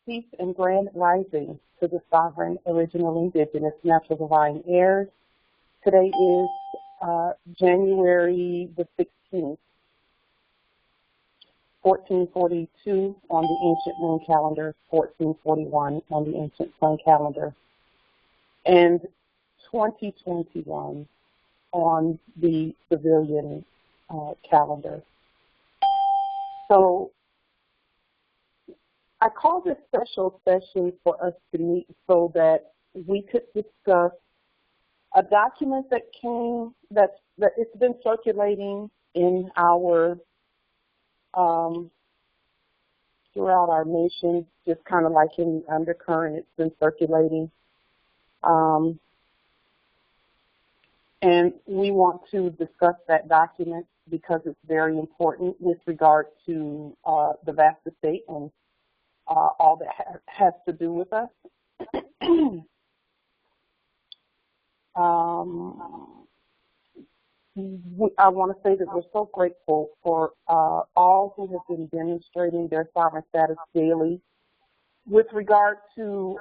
Peace and grand rising to the sovereign, original, indigenous, natural divine heirs. Today is January the 16th, 1442 on the ancient moon calendar, 1441 on the ancient sun calendar, and 2021 on the civilian calendar. So I called this special session for us to meet so that we could discuss a document that it's been circulating in our throughout our nation, just kind of like in the undercurrent. It's been circulating, and we want to discuss that document because it's very important with regard to the vast estate and all that has to do with us. I want to say that we're so grateful for all who have been demonstrating their sovereign status daily with regard to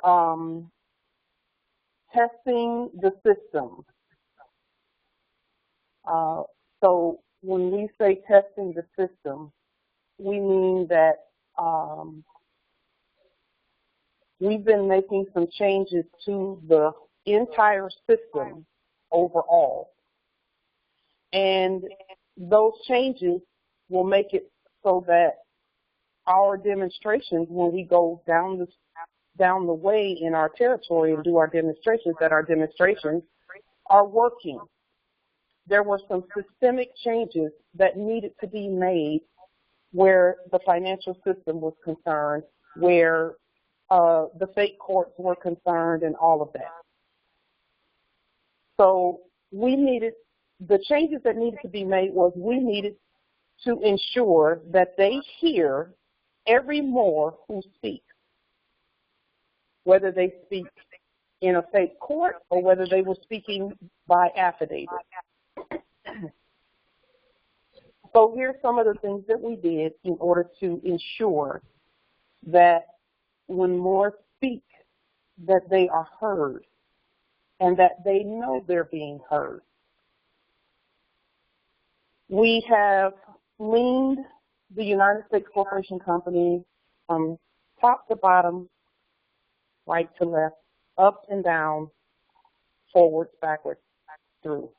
testing the system. So when we say testing the system, we mean that we've been making some changes to the entire system overall. And those changes will make it so that our demonstrations, when we go down the way in our territory and do our demonstrations, that our demonstrations are working. There were some systemic changes that needed to be made where the financial system was concerned, where the state courts were concerned, and all of that. So the changes that needed to be made was we needed to ensure that they hear every Moor who speaks, whether they speak in a state court or whether they were speaking by affidavit. So here's some of the things that we did in order to ensure that when Moors speak, that they are heard and that they know they're being heard. We have leaned the United States Corporation Company from top to bottom, right to left, up and down, forwards, backwards, through.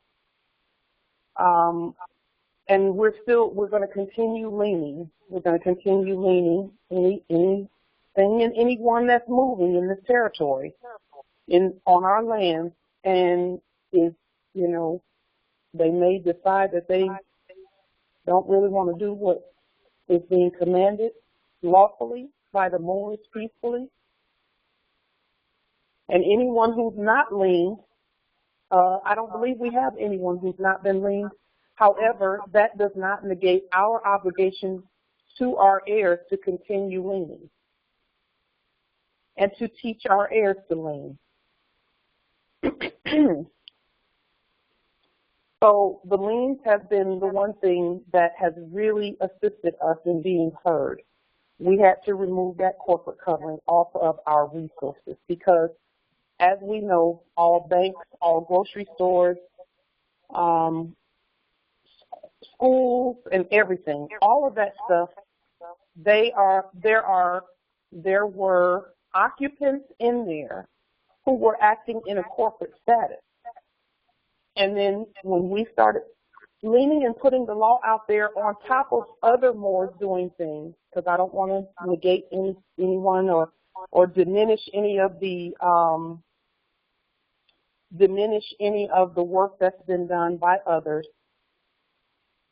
And we're going to continue leaning. We're going to continue leaning anything and anyone that's moving in this territory, on our land, and is, they may decide that they don't really want to do what is being commanded lawfully by the Moors peacefully. And anyone who's not leaned, I don't believe we have anyone who's not been leaned. However, that does not negate our obligation to our heirs to continue leaning and to teach our heirs to lean. So the liens have been the one thing that has really assisted us in being heard. We had to remove that corporate covering off of our resources because, as we know, all banks, all grocery stores, schools, and everything, all of that stuff, there were occupants in there who were acting in a corporate status. And then when we started leaning and putting the law out there on top of other Moors doing things, because I don't want to negate anyone or diminish any of the work that's been done by others.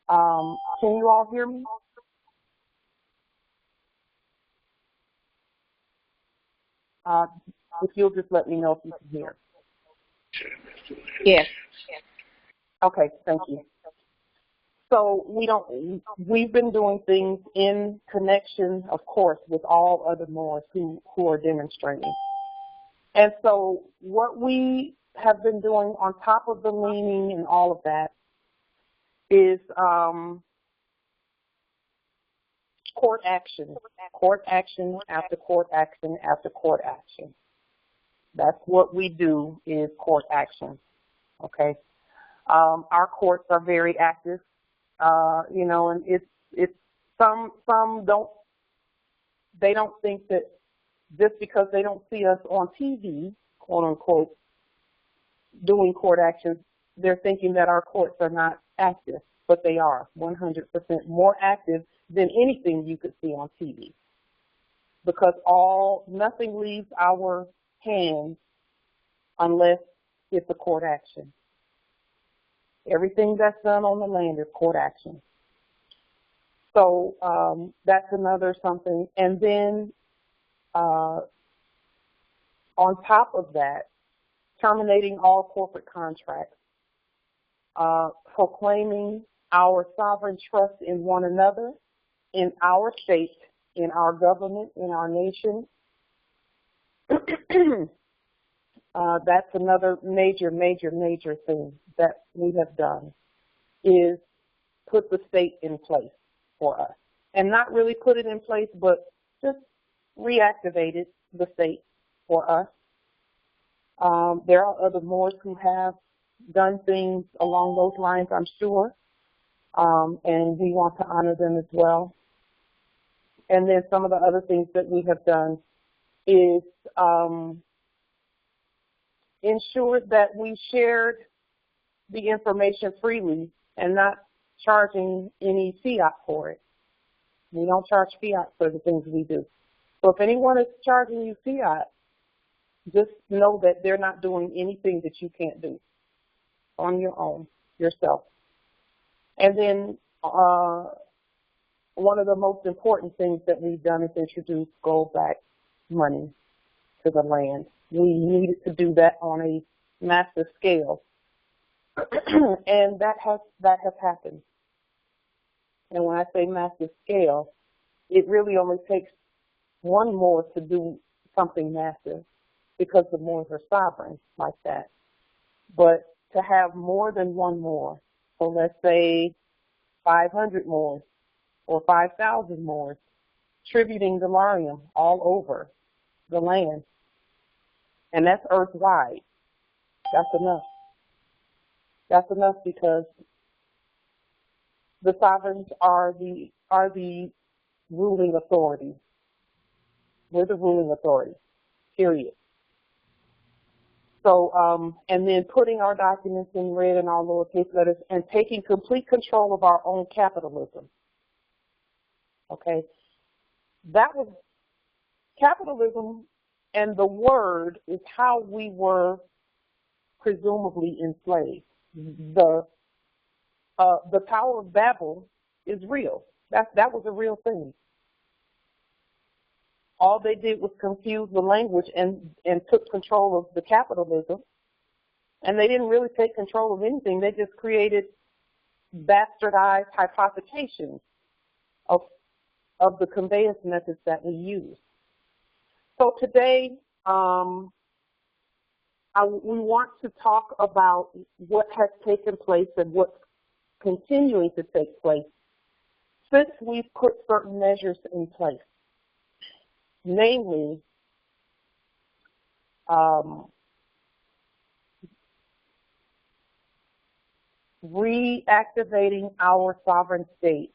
Can you all hear me? If you'll just let me know if you can hear. Yes. Okay, thank you. So we've been doing things in connection, of course, with all other Moors who are demonstrating. And so what we have been doing on top of the leaning and all of that is court action after court action after court action. That's what we do, is court action. Okay. Our courts are very active, you know, and it's some don't think that just because they don't see us on TV, quote unquote, doing court actions, they're thinking that our courts are not active, but they are 100% more active than anything you could see on TV, because nothing leaves our hands unless it's a court action. Everything that's done on the land is court action. So that's another something. And then on top of that, terminating all corporate contracts, proclaiming our sovereign trust in one another, in our state, in our government, in our nation. That's another major thing that we have done, is put the state in place for us. And not really put it in place, but just reactivated the state for us. There are other Moors who have done things along those lines, I'm sure, and we want to honor them as well. And then some of the other things that we have done is ensured that we shared the information freely and not charging any fiat for it. We don't charge fiat for the things we do. So if anyone is charging you fiat, just know that they're not doing anything that you can't do on your own, yourself. And then one of the most important things that we've done is introduce gold-back money to the land. We needed to do that on a massive scale, and that has happened. And when I say massive scale, it really only takes one Moor to do something massive, because the Moors are sovereign like that. But to have more than one Moor, so let's say 500 Moors or 5,000 Moors, tributing the Larium all over the land, and that's earth-wide, that's enough. That's enough, because the sovereigns are the ruling authority. We're the ruling authority, period. So, and then putting our documents in red and all lowercase letters and taking complete control of our own capitalism. Okay? That was capitalism, and the word is how we were presumably enslaved. The Tower of Babel is real. That was a real thing. All they did was confuse the language and took control of the capitalism. And they didn't really take control of anything. They just created bastardized hypothecations of the conveyance methods that we use. So today, we want to talk about what has taken place and what's continuing to take place since we've put certain measures in place. Namely, reactivating our sovereign state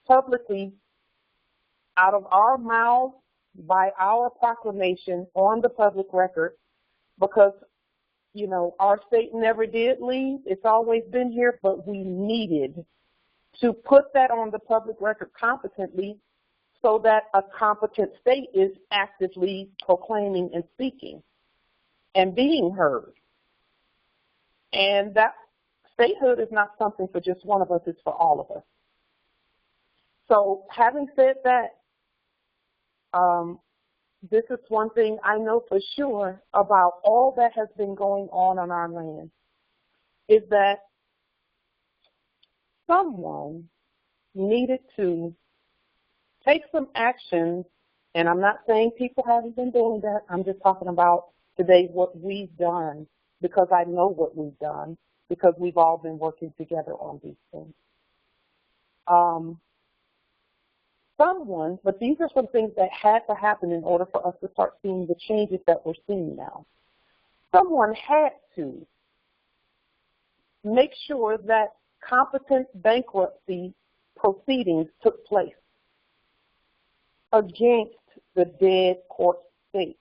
publicly, out of our mouths, by our proclamation on the public record, because, you know, our state never did leave. It's always been here, but we needed to put that on the public record competently, so that a competent state is actively proclaiming and speaking and being heard. And that statehood is not something for just one of us, it's for all of us. So having said that, this is one thing I know for sure about all that has been going on our land, is that someone needed to take some action, and I'm not saying people haven't been doing that. I'm just talking about today what we've done, because I know what we've done, because we've all been working together on these things. someone, but these are some things that had to happen in order for us to start seeing the changes that we're seeing now. Someone had to make sure that competent bankruptcy proceedings took place against the dead court state.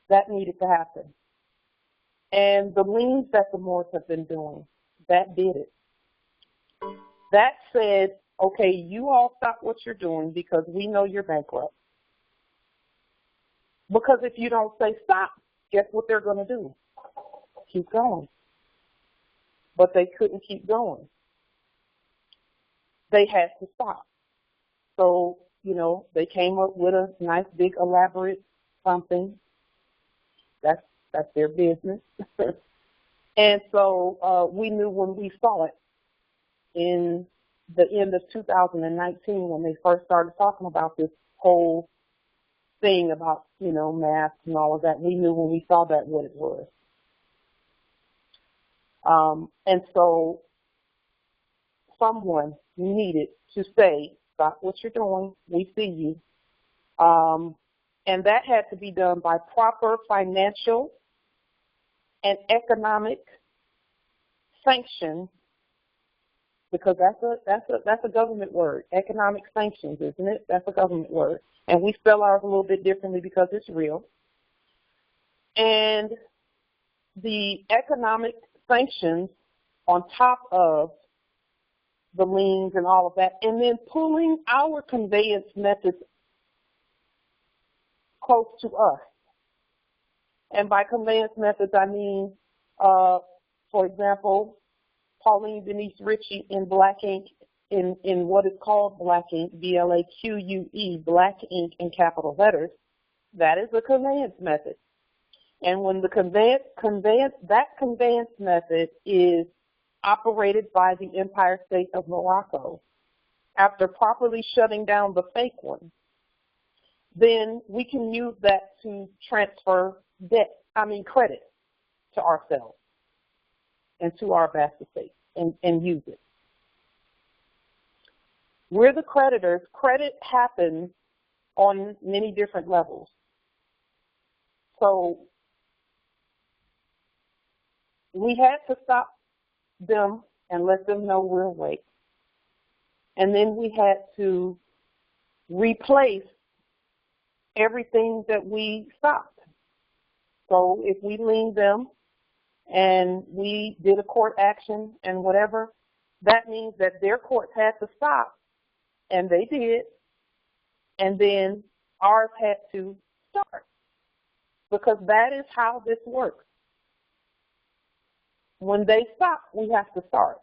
That needed to happen. And the liens that the Moors have been doing, that did it. That said, okay, you all stop what you're doing because we know you're bankrupt. Because if you don't say stop, guess what they're going to do? Keep going. But they couldn't keep going. They had to stop. So, you know, they came up with a nice, big, elaborate something. That's their business. And so we knew when we saw it in the end of 2019 when they first started talking about this whole thing about, you know, masks and all of that. We knew when we saw that what it was. And so someone needed to say, stop what you're doing, we see you. And that had to be done by proper financial and economic sanctions, because that's a government word, economic sanctions, isn't it? That's a government word. And we spell ours a little bit differently because it's real. And the economic sanctions on top of the liens and all of that, and then pulling our conveyance methods close to us. And by conveyance methods, I mean, for example, Pauline Denise Ritchie in black ink, in what is called black ink, BLAQUE, black ink in capital letters, that is a conveyance method. And when the that conveyance method is operated by the Empire State of Morocco, after properly shutting down the fake one, then we can use that to transfer credit to ourselves and to our vast estate and use it. We're the creditors. Credit happens on many different levels. So we had to stop them and let them know we're awake. And then we had to replace everything that we stopped. So if we liened them and we did a court action and whatever, that means that their courts had to stop, and they did, and then ours had to start, because that is how this works. When they stop, we have to start.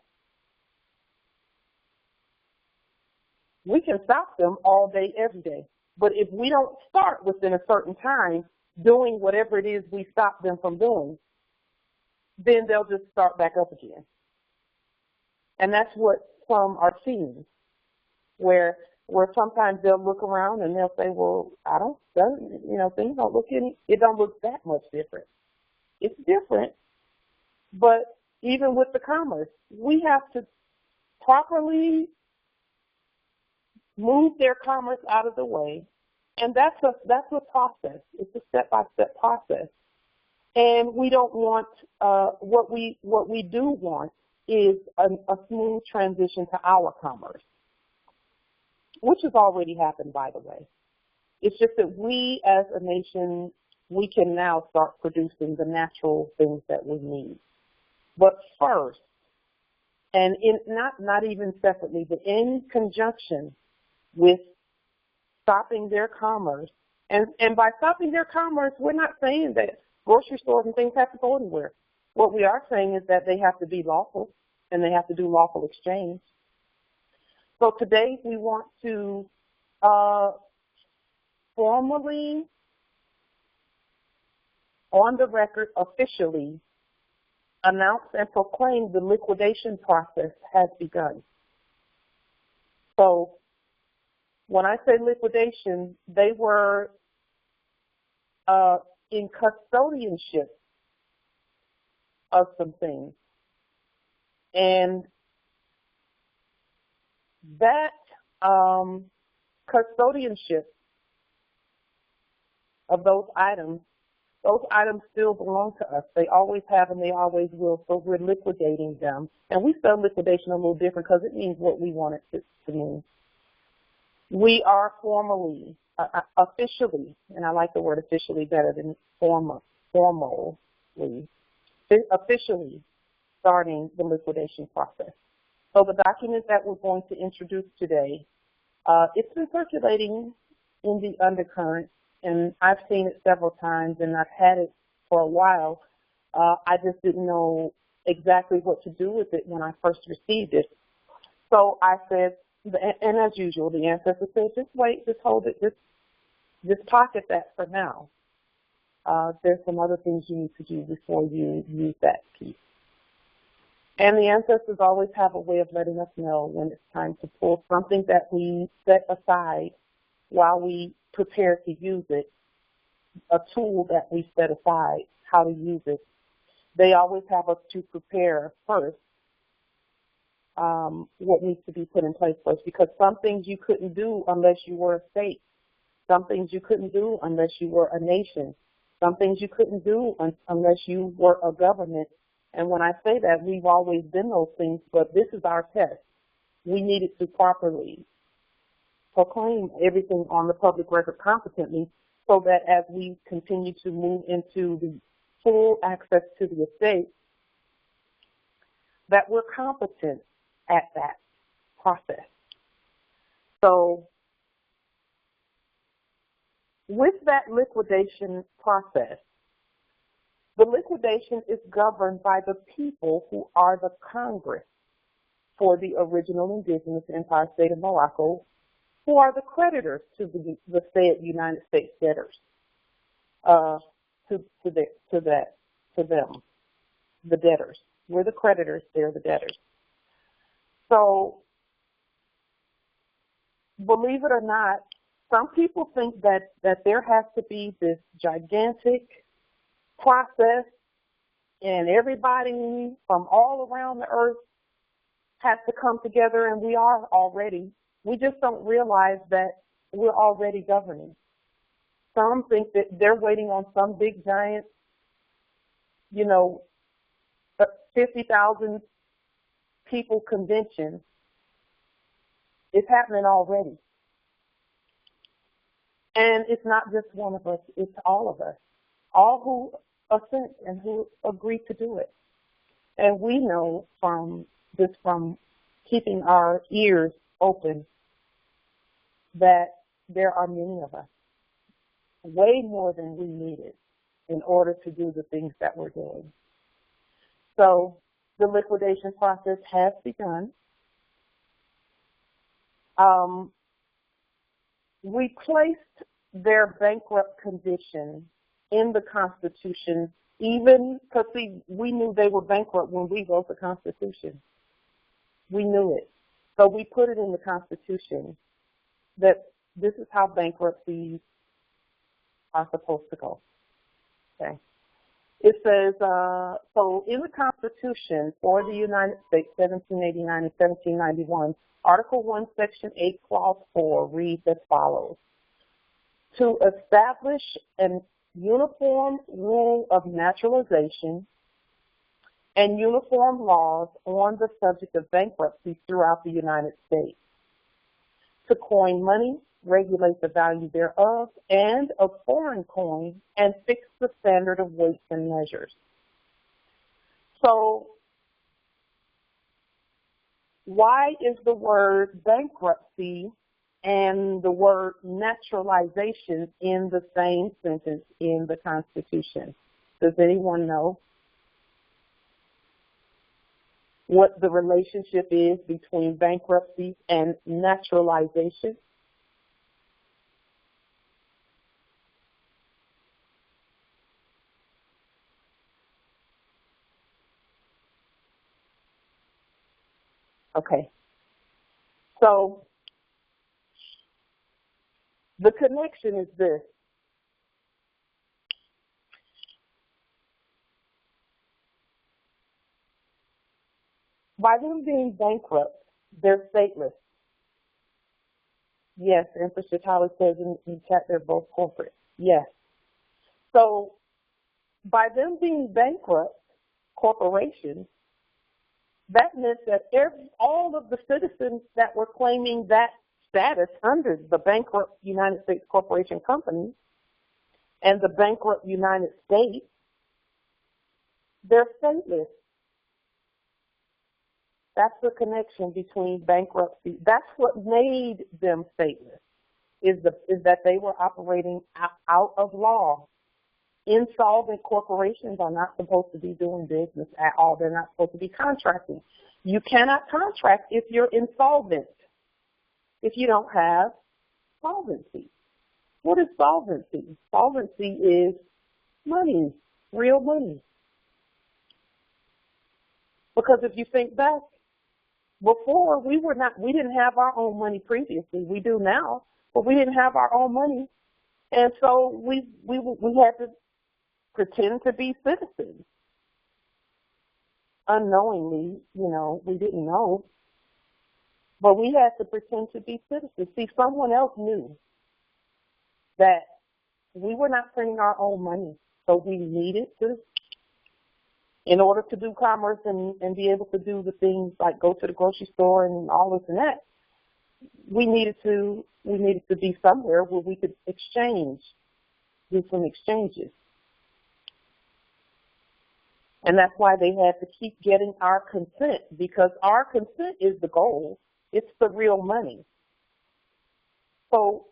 We can stop them all day, every day, but if we don't start within a certain time doing whatever it is we stop them from doing, then they'll just start back up again. And that's what some are seeing, where sometimes they'll look around and they'll say, well, things don't look it don't look that much different. It's different, but even with the commerce, we have to properly move their commerce out of the way. And that's a process. It's a step-by-step process. And we don't want, what we do want is a smooth transition to our commerce, which has already happened, by the way. It's just that we as a nation, we can now start producing the natural things that we need. But first, and not even separately, but in conjunction with stopping their commerce. And by stopping their commerce, we're not saying that grocery stores and things have to go anywhere. What we are saying is that they have to be lawful and they have to do lawful exchange. So today we want to formally, on the record, officially announce and proclaim the liquidation process has begun. So when I say liquidation, they were in custodianship of some things. And that custodianship of those items still belong to us. They always have and they always will, so we're liquidating them. And we spell liquidation a little different because it means what we want it to mean. We are formally, officially, and I like the word officially better than formally, officially starting the liquidation process. So the document that we're going to introduce today, it's been circulating in the undercurrent, and I've seen it several times, and I've had it for a while. I just didn't know exactly what to do with it when I first received it. So I said, and as usual, the ancestor said, just wait, just hold it, just pocket that for now. There's some other things you need to do before you use that piece. And the ancestors always have a way of letting us know when it's time to pull something that we set aside while we prepare to use it, a tool that we set aside, how to use it. They always have us to prepare first what needs to be put in place first, because some things you couldn't do unless you were a state. Some things you couldn't do unless you were a nation. Some things you couldn't do unless you were a government. And when I say that, we've always been those things, but this is our test. We needed to properly proclaim everything on the public record competently so that as we continue to move into the full access to the estate, that we're competent at that process. So with that liquidation process, the liquidation is governed by the people who are the Congress for the original indigenous Empire State of Morocco, who are the creditors to the said United States debtors, to them, the debtors. We're the creditors, they're the debtors. So, believe it or not, some people think that there has to be this gigantic process and everybody from all around the earth has to come together, and we are already. We just don't realize that we're already governing. Some think that they're waiting on some big giant, 50,000 people convention. It's happening already. And it's not just one of us, it's all of us. All who assent and who agree to do it. And we know from keeping our ears open that there are many of us, way more than we needed in order to do the things that we're doing. So the liquidation process has begun. We placed their bankrupt condition in the Constitution, even because we knew they were bankrupt when we wrote the Constitution. We knew it. So we put it in the Constitution that this is how bankruptcies are supposed to go. Okay. It says, so in the Constitution for the United States, 1789 and 1791, Article 1, Section 8, Clause 4 reads as follows: to establish an uniform rule of naturalization and uniform laws on the subject of bankruptcy throughout the United States, to coin money, regulate the value thereof, and of foreign coin, and fix the standard of weights and measures. So, why is the word bankruptcy and the word naturalization in the same sentence in the Constitution? Does anyone know what the relationship is between bankruptcy and naturalization? Okay. So the connection is this. By them being bankrupt, they're stateless. Yes, and fiduciarie says in chat they're both corporate. Yes. So by them being bankrupt corporations, that meant that all of the citizens that were claiming that status under the bankrupt United States Corporation Company and the bankrupt United States, they're stateless. That's the connection between bankruptcy. That's what made them stateless, is that they were operating out of law. Insolvent corporations are not supposed to be doing business at all. They're not supposed to be contracting. You cannot contract if you're insolvent, if you don't have solvency. What is solvency? Solvency is money, real money. Because if you think back, before we didn't have our own money previously. We do now, but we didn't have our own money, and so we had to pretend to be citizens. Unknowingly, we didn't know, but we had to pretend to be citizens. See, someone else knew that we were not printing our own money, so we needed to, in order to do commerce and be able to do the things like go to the grocery store and all this and that, we needed to be somewhere where we could do some exchanges. And that's why they had to keep getting our consent, because our consent is the goal. It's the real money. So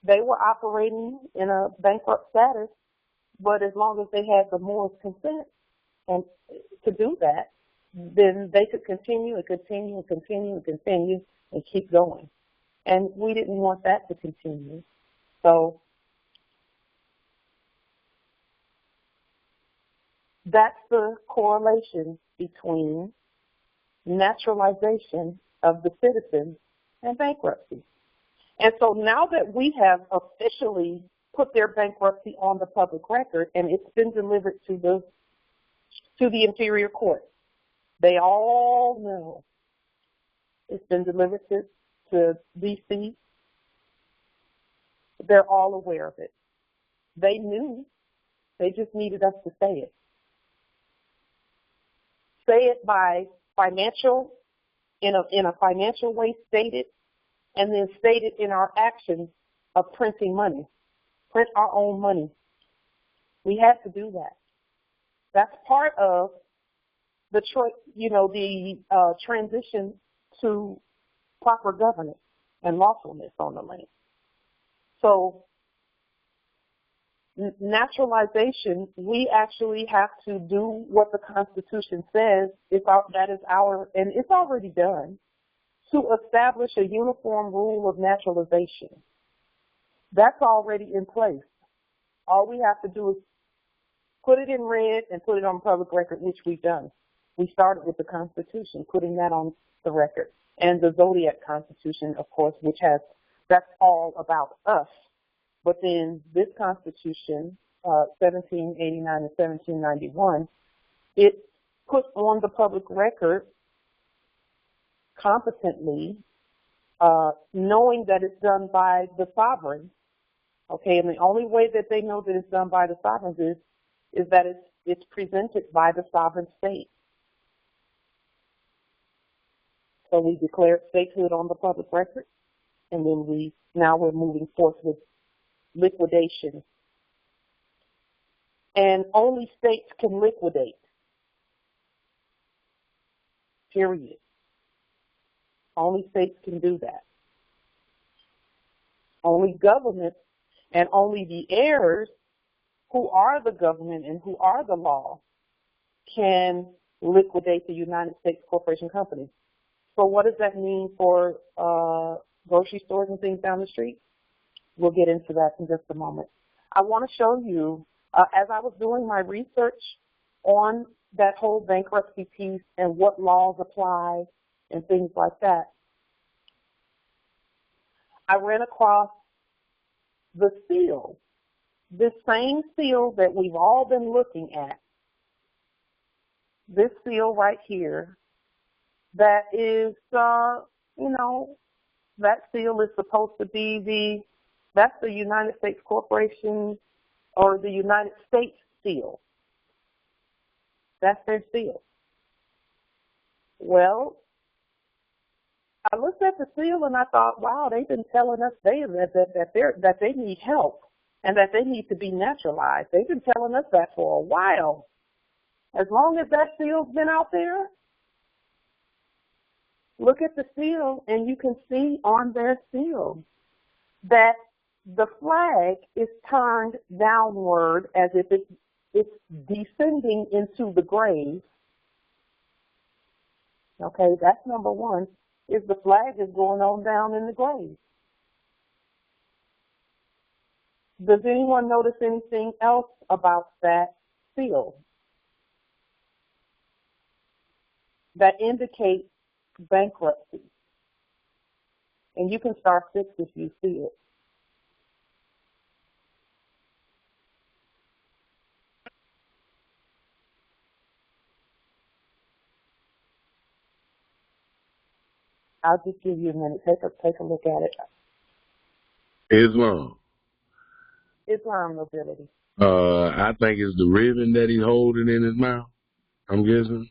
they were operating in a bankrupt status, but as long as they had the Moors' consent and to do that, then they could continue and continue and continue and continue and keep going. And we didn't want that to continue. So that's the correlation between naturalization of the citizens and bankruptcy. And so now that we have officially put their bankruptcy on the public record and it's been delivered to the inferior court, they all know it's been delivered to D.C. They're all aware of it. They knew. They just needed us to say it. Say it by financial, in a financial way, state it, and then state it in our actions of printing money. Print our own money. We had to do that. That's part of the transition to proper governance and lawfulness on the land. So naturalization, we actually have to do what the Constitution says. And it's already done, to establish a uniform rule of naturalization. That's already in place. All we have to do is put it in red and put it on public record, which we've done. We started with the Constitution, putting that on the record. And the Zodiac Constitution, of course, that's all about us. But then this Constitution, 1789 and 1791, it put on the public record competently, knowing that it's done by the sovereign. Okay, and the only way that they know that it's done by the sovereigns is that it's presented by the sovereign state. So we declared statehood on the public record, and then now we're moving forth with liquidation. And only states can liquidate. Period. Only states can do that. Only governments and only the heirs, who are the government and who are the law, can liquidate the United States Corporation Company. So what does that mean for grocery stores and things down the street? We'll get into that in just a moment. I want to show you, as I was doing my research on that whole bankruptcy piece and what laws apply and things like that, I ran across the seal, this same seal that we've all been looking at, this seal right here, that is, that seal is supposed to be that's the United States Corporation or the United States seal. That's their seal. Well, I looked at the seal and I thought, wow, they've been telling us that they need help and that they need to be naturalized. They've been telling us that for a while. As long as that seal's been out there, look at the seal and you can see on their seal that the flag is turned downward as if it's descending into the grave. Okay, that's number one, is the flag is going on down in the grave. Does anyone notice anything else about that seal that indicates bankruptcy? And you can star 6 if you see it. I'll just give you a minute. Take a look at it. Islam. Islam nobility. I think it's the ribbon that he's holding in his mouth, I'm guessing.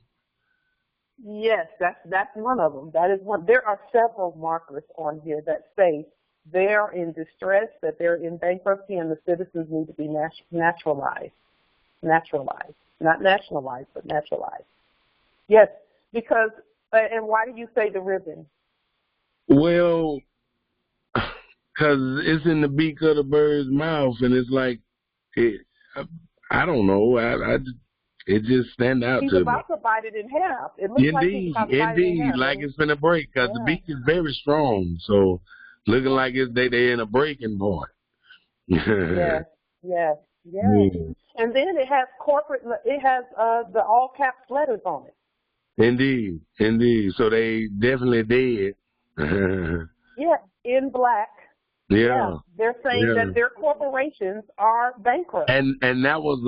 Yes, that's one of them. That is one. There are several markers on here that say they're in distress, that they're in bankruptcy, and the citizens need to be naturalized. Naturalized. Not nationalized, but naturalized. Yes, because, and why do you say the ribbon? Well, because it's in the beak of the bird's mouth, and it's like, I don't know, it just stand out to me. He's about to bite it in half. It looks like he's about to bite it in half. Like it's been a break, because the beak is very strong, so looking like they're in a breaking point. Yes. And then it has the all caps letters on it. Indeed. So they definitely did. Yeah, in black. Yeah. They're saying that their corporations are bankrupt. And that was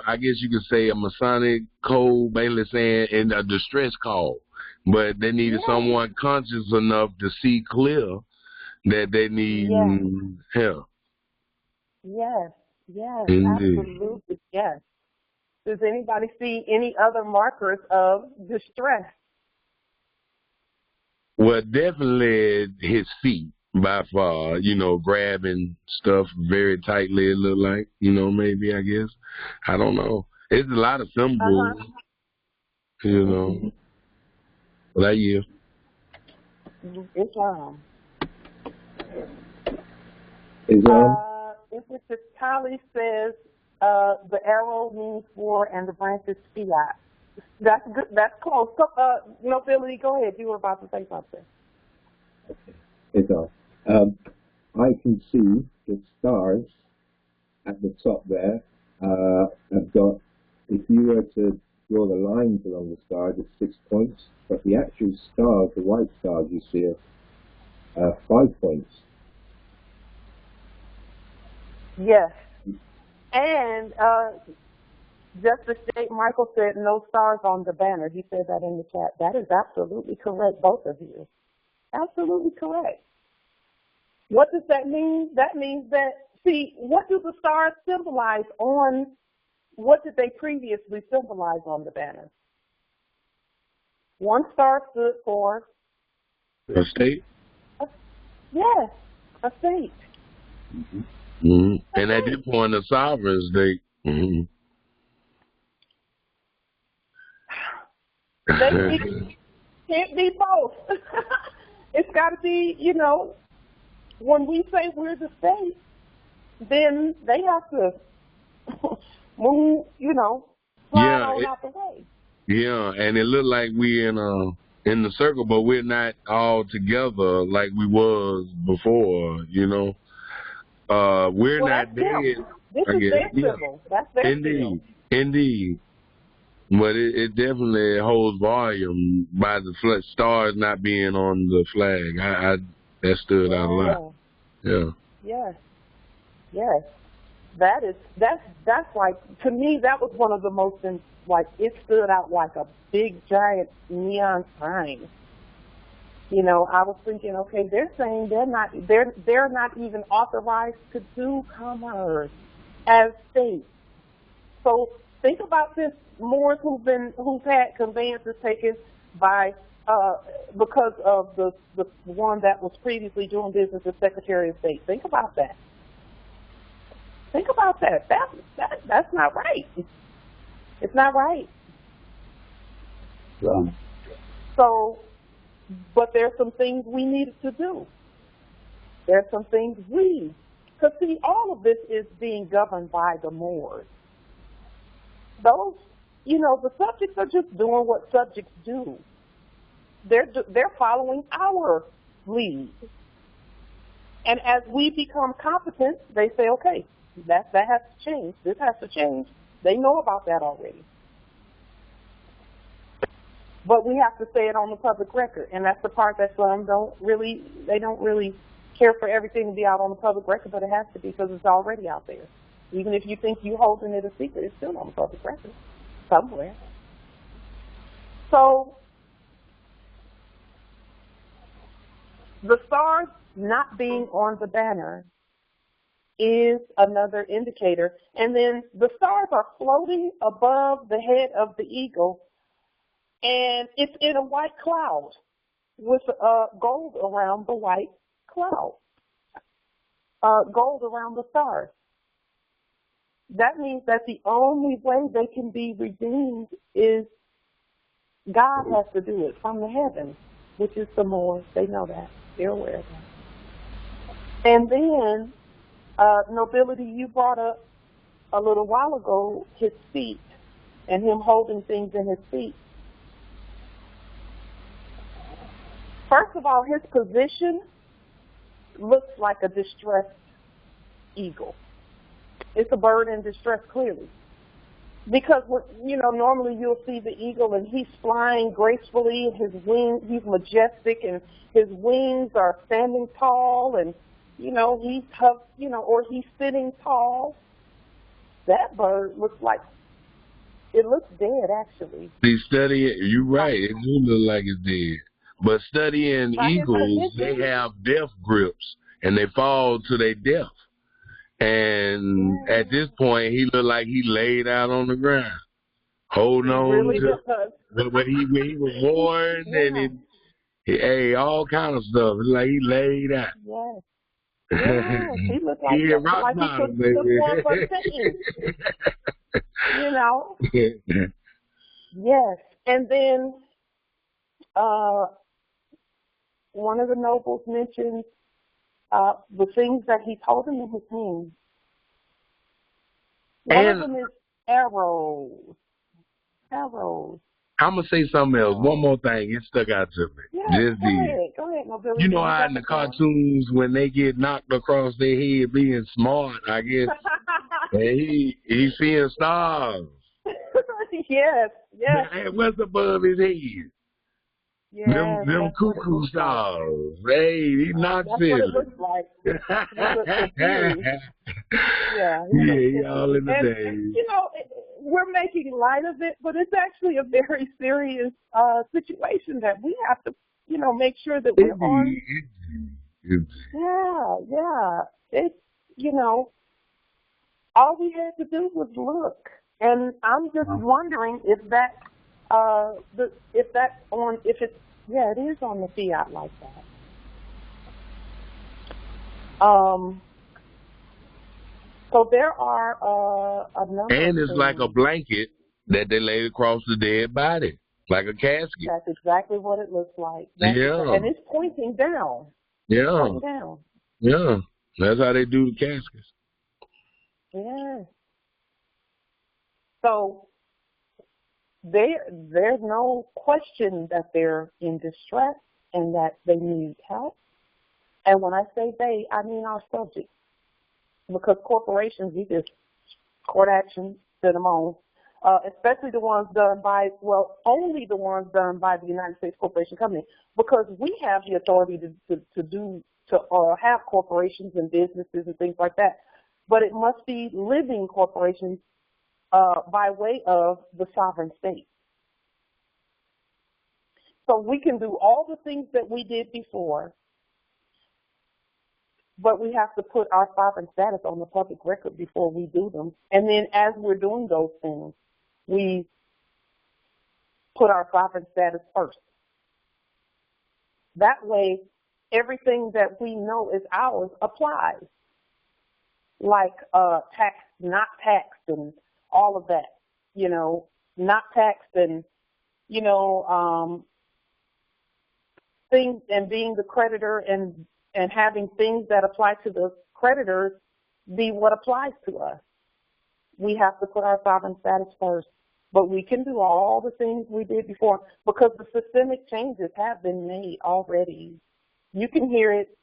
I guess you could say a Masonic code, basically saying in a distress call. But they needed someone conscious enough to see clear that they need help. Yes, Indeed. absolutely, yes. Does anybody see any other markers of distress? Well, definitely his feet, by far, grabbing stuff very tightly, it looked like, maybe, I guess. I don't know. It's a lot of symbols, But I yield. Islam. Mr. Talley says the arrow means war and the branch is fiat. That's good. That's close. Nobility, go ahead. You were about to say something. Okay. It's all. I can see the stars at the top there. I've got, if you were to draw the lines along the stars, it's 6 points, but the actual stars, the white stars you see, are 5 points. Yes. And Justice J. Michael said no stars on the banner. He said that in the chat. That is absolutely correct, both of you. Absolutely correct. What does that mean? That means that, see, what do the stars symbolize on, what did they previously symbolize on the banner? One star stood for? A state? Yes, a state. Mm-hmm. Mm-hmm. And at this point, a sovereign state. Mm-hmm. They can't be both. It's got to be, when we say we're the state, then they have to move, slide on out the way. Yeah, and it looked like we in the circle, but we're not all together like we was before, We're not dead. This is their symbol. That's their symbol. Indeed. But it definitely holds volume by the stars not being on the flag. That stood out a lot. Yeah. Yes. That's like, to me, that was one of the most, it stood out like a big giant neon sign. You know, I was thinking, okay, they're saying they're not even authorized to do commerce as states. So think about this: Moors who've had conveyances taken by because of the one that was previously doing business as Secretary of State. Think about that. Think about that. That's not right. It's not right. So, but there's some things we needed to do. There's some things because see, all of this is being governed by the Moors. Those, you know, the subjects are just doing what subjects do. They're following our lead. And as we become competent, they say, okay, that has to change. This has to change. They know about that already. But we have to say it on the public record, and that's the part that some don't really care for everything to be out on the public record, but it has to be because it's already out there. Even if you think you're holding it a secret, it's still on the public record somewhere. So the stars not being on the banner is another indicator. And then the stars are floating above the head of the eagle, and it's in a white cloud with gold around the white cloud, gold around the stars. That means that the only way they can be redeemed is God has to do it from the heavens, which is the Moors. They know that. They're aware of that. And then, nobility, you brought up a little while ago his feet and him holding things in his feet. First of all, his position looks like a distressed eagle. It's a bird in distress, clearly. Because, you know, normally you'll see the eagle and he's flying gracefully, and his wings, he's majestic, and his wings are standing tall, and, you know, or he's sitting tall. That bird looks like, it looks dead, actually. See, studying, you're right, it do look like it's dead. But studying eagles, they have death grips, and they fall to their death. And at this point, he looked like he laid out on the ground, holding on really to. But he was born, and he all kind of stuff. It's like he laid out. Yes. Yes. He looked like, he rock like bottom, he took one for Satan. You know. Yes. And then one of the nobles mentioned the things that he's holding in his hand. One of them is arrows. Arrows. I'm going to say something else. One more thing. It stuck out to me. Yeah, go ahead, nobility. You know how in the cartoons, when they get knocked across their head being smart, I guess, and he's seeing stars. Yes, yes. Hey, what's above his head? Yes, them cuckoo stars. Hey, he not silly. That's what it looks like. Yeah, he all in the day. You know, we're making light of it, but it's actually a very serious situation that we have to, you know, make sure that we're on. Yeah. It's, you know, all we had to do was look, and I'm just wondering if that. It is on the fiat like that. So there are a number. And it's of like a blanket that they laid across the dead body, like a casket. That's exactly what it looks like. And it's pointing down. Yeah. Pointing down. Yeah. That's how they do the caskets. Yeah. So there's no question that they're in distress and that they need help. And when I say they, I mean our subjects. Because corporations, we just court action, send them on, especially the ones done by, only the ones done by the United States Corporation Company, because we have the authority to have corporations and businesses and things like that. But it must be living corporations by way of the sovereign state. So we can do all the things that we did before, but we have to put our sovereign status on the public record before we do them. And then as we're doing those things, we put our sovereign status first. That way, everything that we know is ours applies, like tax, not taxed, and all of that. You know, not taxed, and you know, things, and being the creditor, and having things that apply to the creditors be what applies to us. We have to put our sovereign status first. But we can do all the things we did before because the systemic changes have been made already. You can hear it,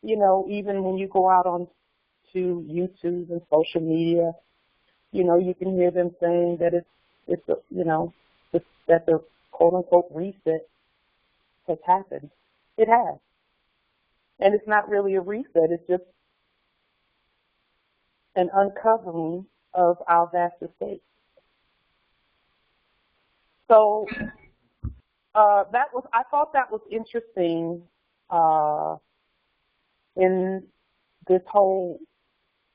you know, even when you go out on to YouTube and social media. You know, you can hear them saying that it's you know, that the quote unquote reset has happened. It has. And it's not really a reset, it's just an uncovering of our vast estate. So I thought that was interesting in this whole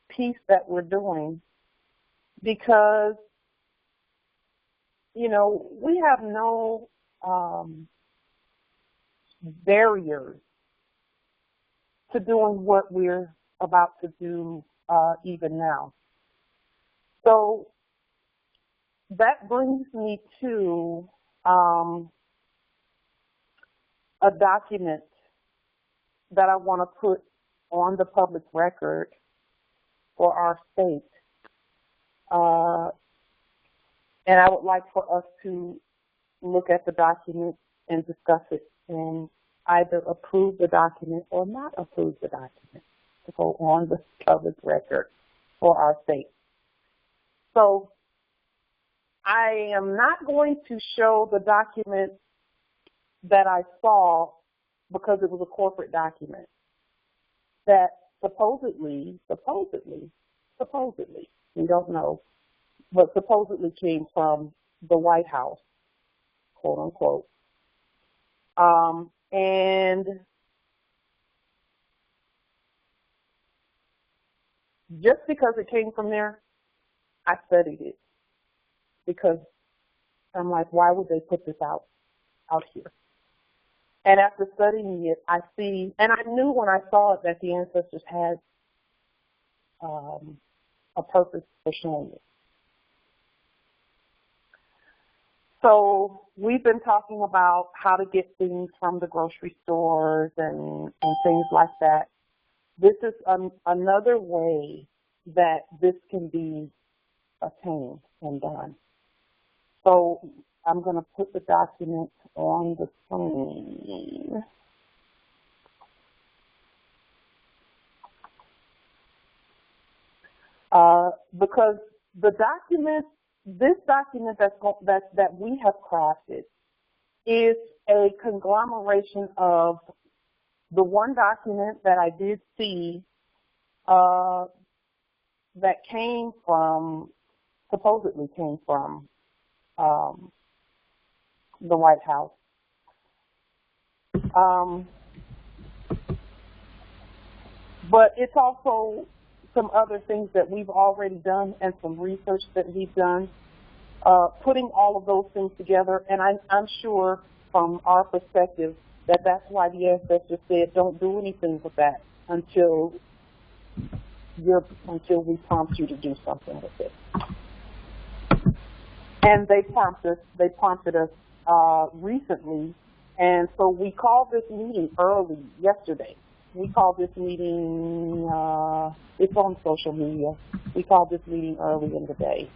piece that we're doing, because, you know, we have no barriers to doing what we're about to do even now. So that brings me to a document that I want to put on the public record for our state. And I would like for us to look at the document and discuss it and either approve the document or not approve the document to go on the public record for our state. So I am not going to show the document that I saw because it was a corporate document that supposedly, we don't know, but supposedly came from the White House, quote unquote. And just because it came from there, I studied it. Because I'm like, why would they put this out here? And after studying it, I see, and I knew when I saw it that the ancestors had a purpose for showing it. So we've been talking about how to get things from the grocery stores and things like that. This is another way that this can be attained and done. So I'm going to put the document on the screen. Because the document, this document that we have crafted is a conglomeration of the one document that I did see that came from, supposedly came from the White House. But it's also some other things that we've already done and some research that we've done, putting all of those things together. And I'm sure from our perspective that that's why the ancestors said don't do anything with that until we prompt you to do something with it. And they prompted us recently, and so we called this meeting early yesterday. We called this meeting, it's on social media. We called this meeting early in the day,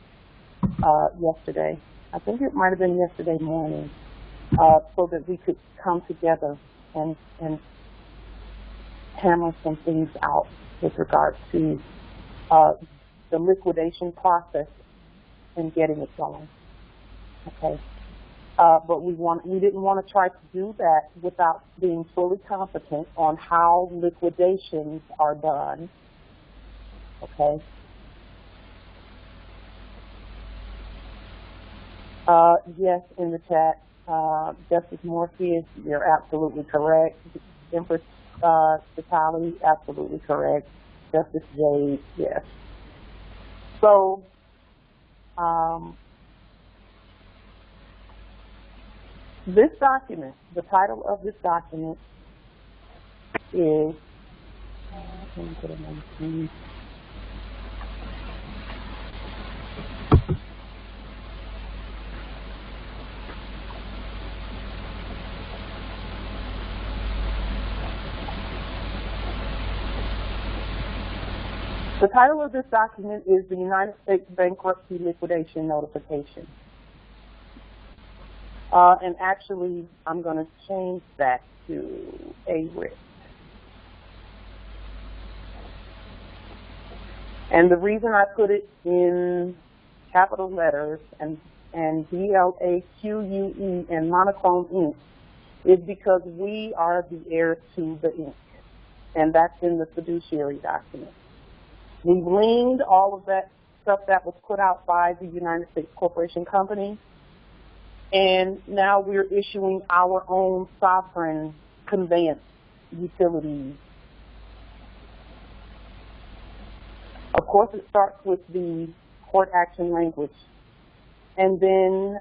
yesterday. I think it might have been yesterday morning, so that we could come together and hammer some things out with regard to the liquidation process and getting it going. Okay. But we didn't want to try to do that without being fully competent on how liquidations are done. Okay. Yes, in the chat. Justice Morpheus, you're absolutely correct. Empress Vitale, absolutely correct. Justice Jade, yes. So, this document, the title of this document is, let me put it on the screen. The title of this document is the United States Bankruptcy Liquidation Notification. And actually, I'm going to change that to a writ. And the reason I put it in capital letters and DLAQUE and monochrome ink is because we are the heirs to the ink. And that's in the fiduciary document. We leaned all of that stuff that was put out by the United States Corporation Company, and now we're issuing our own sovereign conveyance utilities. Of course, it starts with the court action language, and then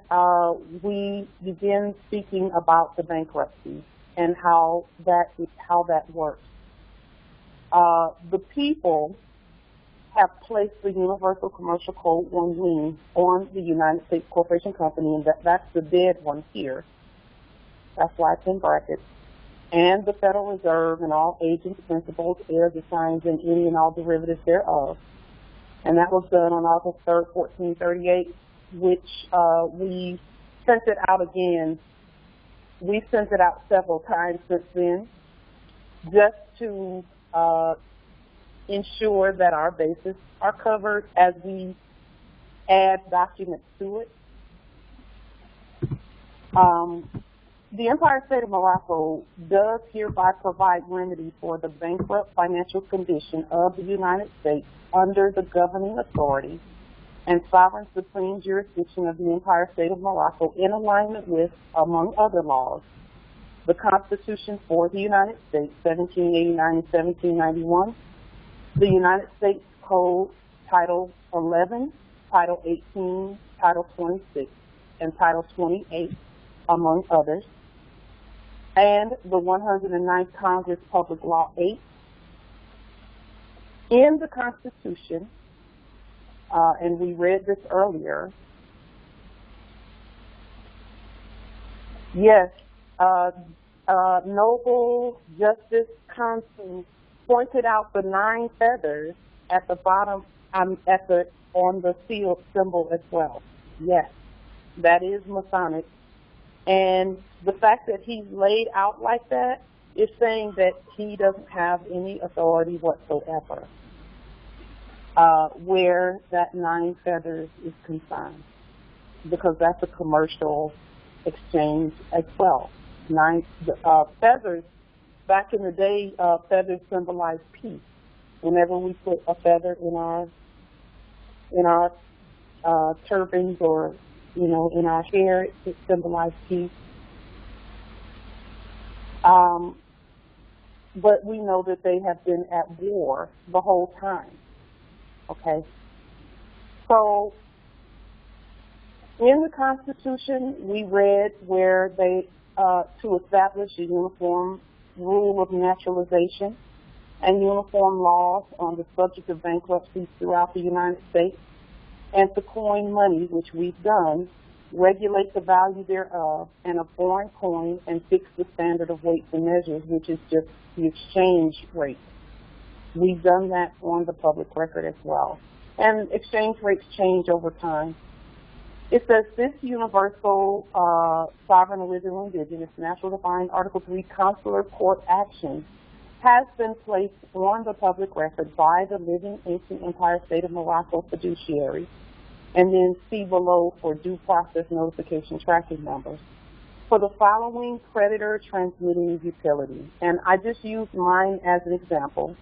we begin speaking about the bankruptcy and how that works. The people have placed the Universal Commercial Code 1 lien on the United States Corporation Company, and that's the dead one here. That's why it's in brackets. And the Federal Reserve and all agents, principals, heirs, assigns, and any and all derivatives thereof. And that was done on August 3rd, 1438, which we sent it out again. We sent it out several times since then, just to ensure that our bases are covered as we add documents to it. The Empire State of Morocco does hereby provide remedy for the bankrupt financial condition of the United States under the governing authority and sovereign supreme jurisdiction of the Empire State of Morocco in alignment with, among other laws, the Constitution for the United States, 1789 and 1791, the United States Code, Title 11, Title 18, Title 26, and Title 28, among others, and the 109th Congress Public Law 8. In the Constitution, and we read this earlier, yes, Noble Justice Consul pointed out the 9 feathers at the bottom, on the seal symbol as well. Yes, that is Masonic. And the fact that he's laid out like that is saying that he doesn't have any authority whatsoever where that 9 feathers is concerned, because that's a commercial exchange as well. 9 feathers. Back in the day, feathers symbolized peace. Whenever we put a feather in our turbans or, in our hair, it symbolized peace. But we know that they have been at war the whole time. Okay? So, in the Constitution, we read where they, to establish a uniform rule of naturalization and uniform laws on the subject of bankruptcy throughout the United States, and to coin money, which we've done, regulate the value thereof, and a foreign coin, and fix the standard of weights and measures, which is just the exchange rate. We've done that on the public record as well. And exchange rates change over time. It says this universal sovereign original indigenous natural defined Article 3 consular court action has been placed on the public record by the living ancient Empire State of Morocco fiduciary, and then see below for due process notification tracking numbers, for the following creditor transmitting utility. And I just used mine as an example.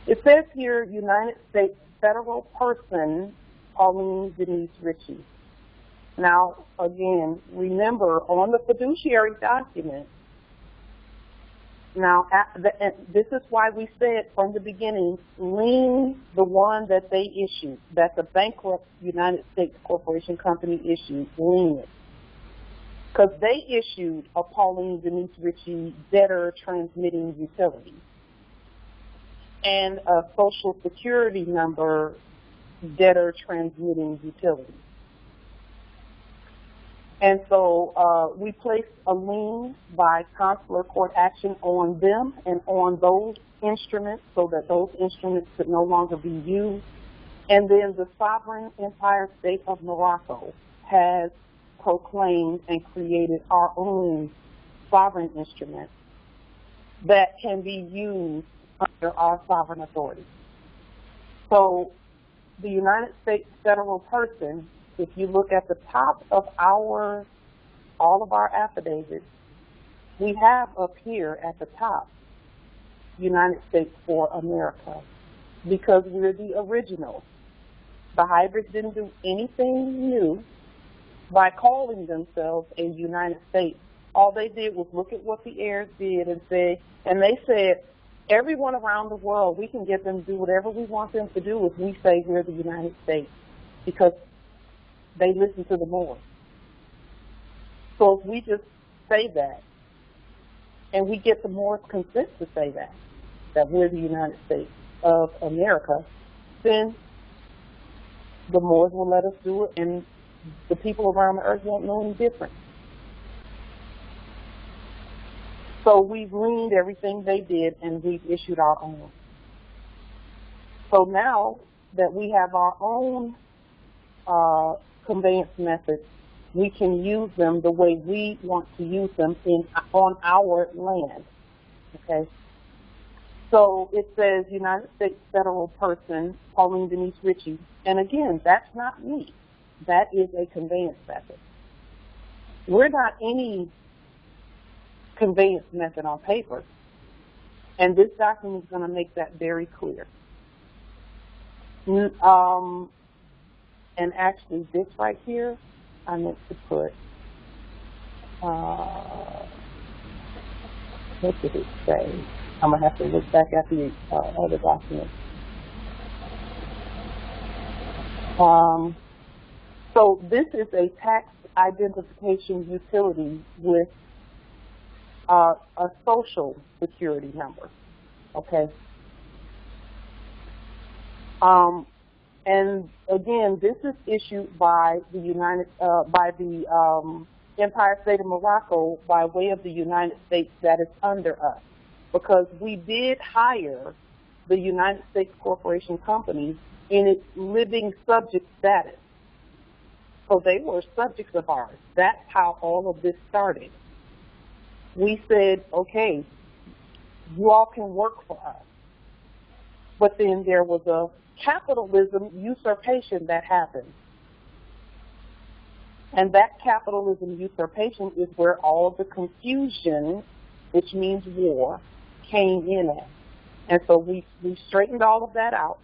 It says here, United States federal person, Pauline Denise Ritchie. Now, again, remember on the fiduciary document, now, and this is why we said from the beginning, lien the one that they issued, that the bankrupt United States Corporation Company issued, lien it. Because they issued a Pauline Denise Ritchie debtor transmitting utility and a Social Security number debtor transmitting utility. And so we placed a lien by consular court action on them and on those instruments so that those instruments could no longer be used. And then the sovereign Empire State of Morocco has proclaimed and created our own sovereign instrument that can be used under our sovereign authority. So the United States federal person, if you look at the top of all of our affidavits, we have up here at the top, United States for America, because we're the original. The hybrids didn't do anything new by calling themselves a United States. All they did was look at what the heirs did and they said, everyone around the world, we can get them to do whatever we want them to do if we say we're the United States, because they listen to the Moors. So if we just say that, and we get the Moors' consent to say that we're the United States of America, then the Moors will let us do it, and the people around the earth won't know any different. So we've liened everything they did, and we've issued our own. So now that we have our own conveyance methods, we can use them the way we want to use them on our land. Okay? So it says United States federal person, Pauline Denise Ritchie. And again, that's not me. That is a conveyance method. We're not any conveyance method on paper. And this document is going to make that very clear. And actually, this right here, I meant to put, what did it say? I'm going to have to look back at the other document. So this is a tax identification utility with a social security number, okay? And again, this is issued by the Empire State of Morocco by way of the United States that is under us, because we did hire the United States Corporation Company in its living subject status. So they were subjects of ours. That's how all of this started. We said, okay, you all can work for us. But then there was a capitalism usurpation that happened. And that capitalism usurpation is where all the confusion, which means war, came in at. And so we straightened all of that out.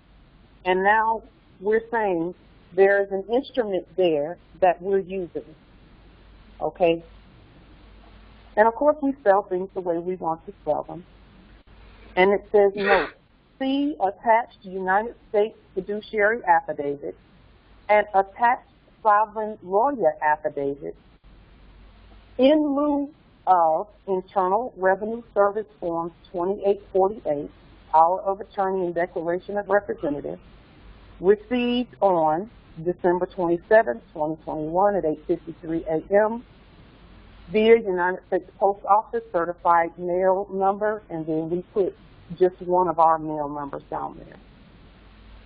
And now we're saying there is an instrument there that we're using. Okay? And of course we sell things the way we want to sell them. And it says, note, see attached United States fiduciary affidavit and attached sovereign lawyer affidavit in lieu of Internal Revenue Service Forms 2848, Power of Attorney and Declaration of Representative, received on December 27, 2021 at 8:53 a.m. via United States Post Office certified mail number, and then we put just one of our mail numbers down there.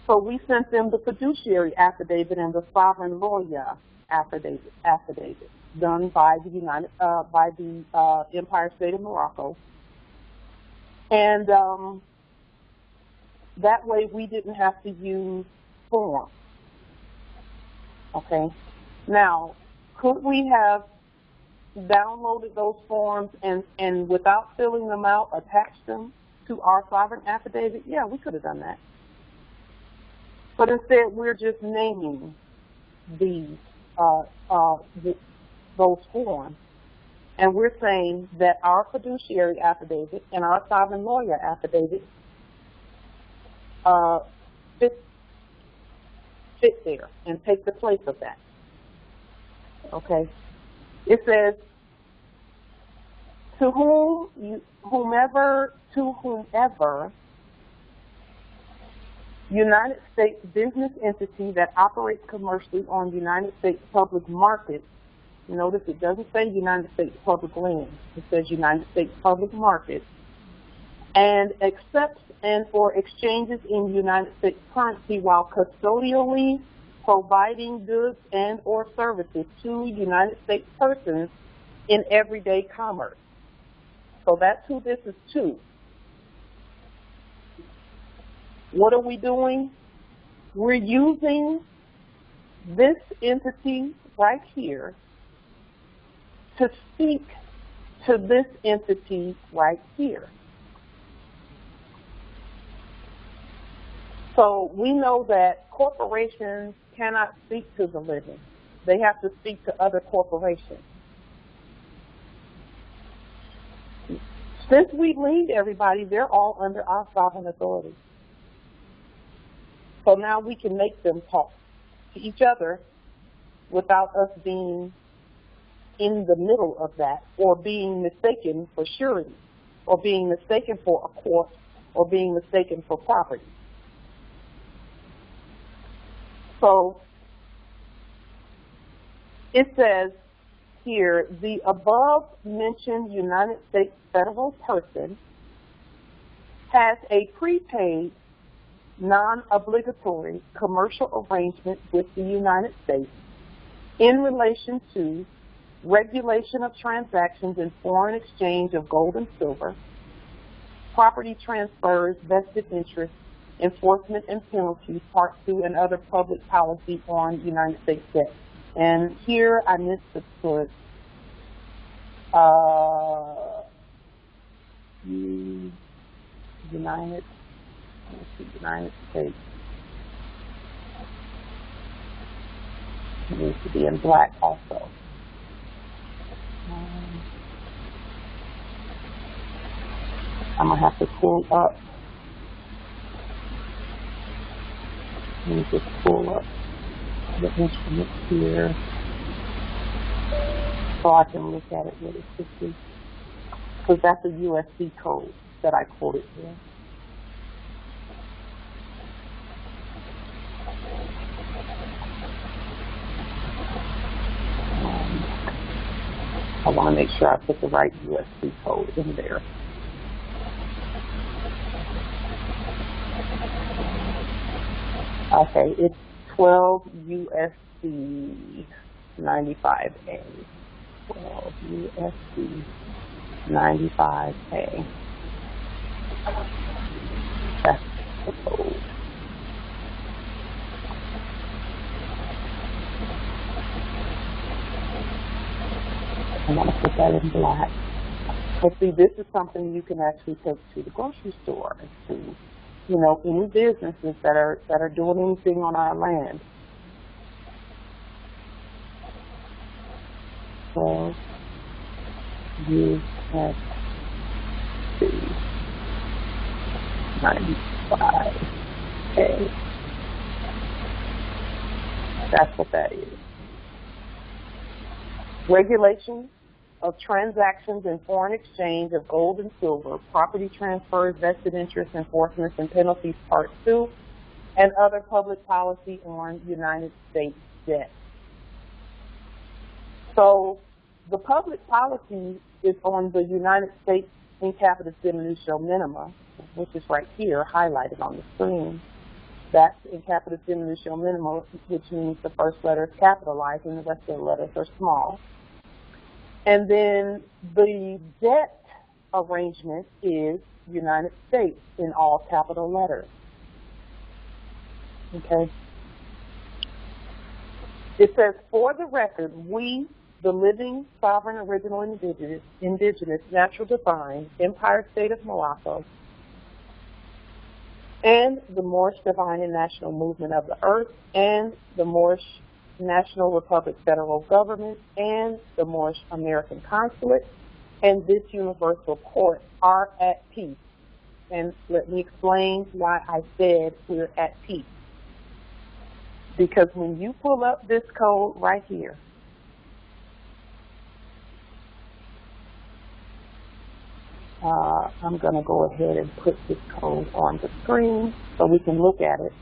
So we sent them the fiduciary affidavit and the sovereign lawyer affidavit done by the Empire State of Morocco, and that way we didn't have to use forms. Okay. Now, could we have downloaded those forms and without filling them out, attached them to our sovereign affidavit? Yeah, we could have done that. But instead, we're just naming these those forms. And we're saying that our fiduciary affidavit and our sovereign lawyer affidavit fit there and take the place of that. Okay? It says, to whomever United States business entity that operates commercially on United States public markets. Notice it doesn't say United States public lands. It says United States public markets, and accepts and or exchanges in United States currency while custodially providing goods and or services to United States persons in everyday commerce. So that's who this is to. What are we doing? We're using this entity right here to speak to this entity right here. So we know that corporations cannot speak to the living. They have to speak to other corporations. Since we lead everybody, they're all under our sovereign authority. So now we can make them talk to each other without us being in the middle of that, or being mistaken for surety, or being mistaken for a court, or being mistaken for property. So it says here, the above mentioned United States federal person has a prepaid, non-obligatory commercial arrangement with the United States in relation to regulation of transactions in foreign exchange of gold and silver, property transfers, vested interests, enforcement and penalties, Part 2, and other public policy on United States debt. And here I missed to put United States. It needs to be in black also. I'm going to have to pull up. Let me just pull up the instrument here so I can look at it really quickly. Because that's a USC code that I quoted here. I want to make sure I put the right USC code in there. Okay, it's 12 USC 95A. 12 USC 95A. That's the code. I want to put that in black. But see, this is something you can actually take to the grocery store and to, you know, any businesses that are doing anything on our land. So USC 95A. That's what that is. Regulation of transactions in foreign exchange of gold and silver, property transfers, vested interests, enforcements, and penalties, Part 2, and other public policy on United States debt. So the public policy is on the United States in capitis diminutio minima, which is right here highlighted on the screen. That's in capitis diminutio minima, which means the first letter is capitalized and the rest of the letters are small. And then the debt arrangement is United States in all capital letters. Okay? It says, for the record, we, the living, sovereign, original, indigenous, natural, divine, Empire State of Morocco, and the Moorish divine and national movement of the earth, and the Moorish National Republic Federal Government and the Moorish American Consulate and this universal court are at peace. And let me explain why I said we're at peace. Because when you pull up this code right here, I'm going to go ahead and put this code on the screen so we can look at it.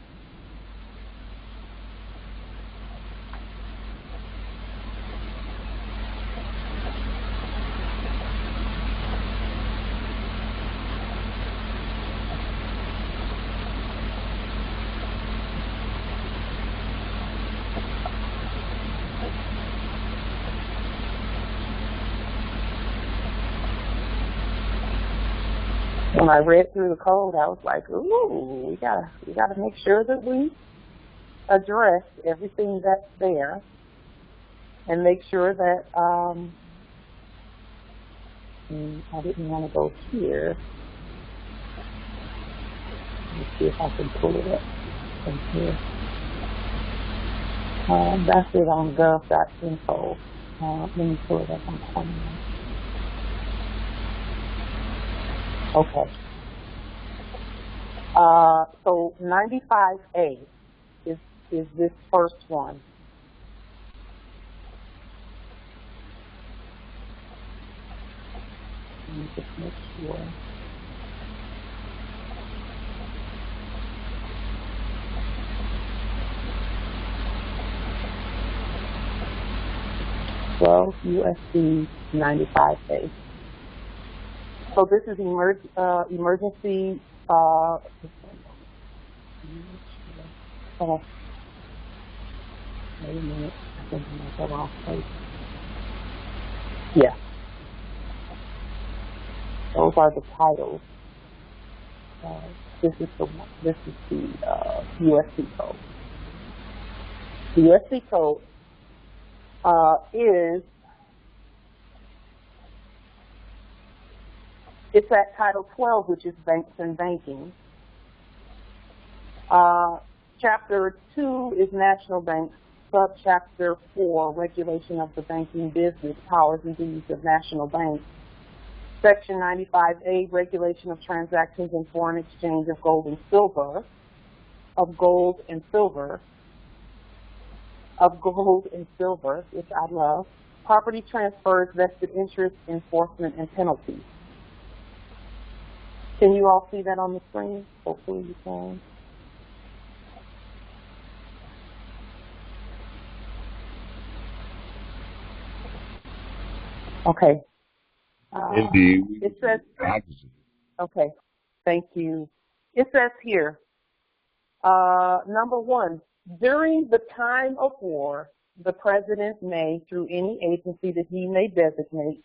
When I read through the code, I was like, ooh, we gotta make sure that we address everything that's there and make sure that I didn't want to go here. Let me see if I can pull it up from here. That's it on gov.info. Let me pull it up on onlinne. Okay. So 95A is this first one. Let me just make sure. USC 95A. So this is emergency. Oh, wait a minute. I think I'm at the wrong place. Yeah. Those are the titles. This is the USC code. The USC code it's at Title 12, which is Banks and Banking. Chapter 2 is National Banks. Subchapter 4, Regulation of the Banking Business, Powers and Duties of National Banks. Section 95A, Regulation of Transactions and Foreign Exchange of Gold and Silver, which I love. Property transfers, vested interest, enforcement, and penalties. Can you all see that on the screen? Hopefully you can. Okay. Indeed. It says, okay, thank you. It says here, number 1, during the time of war, the President may, through any agency that he may designate,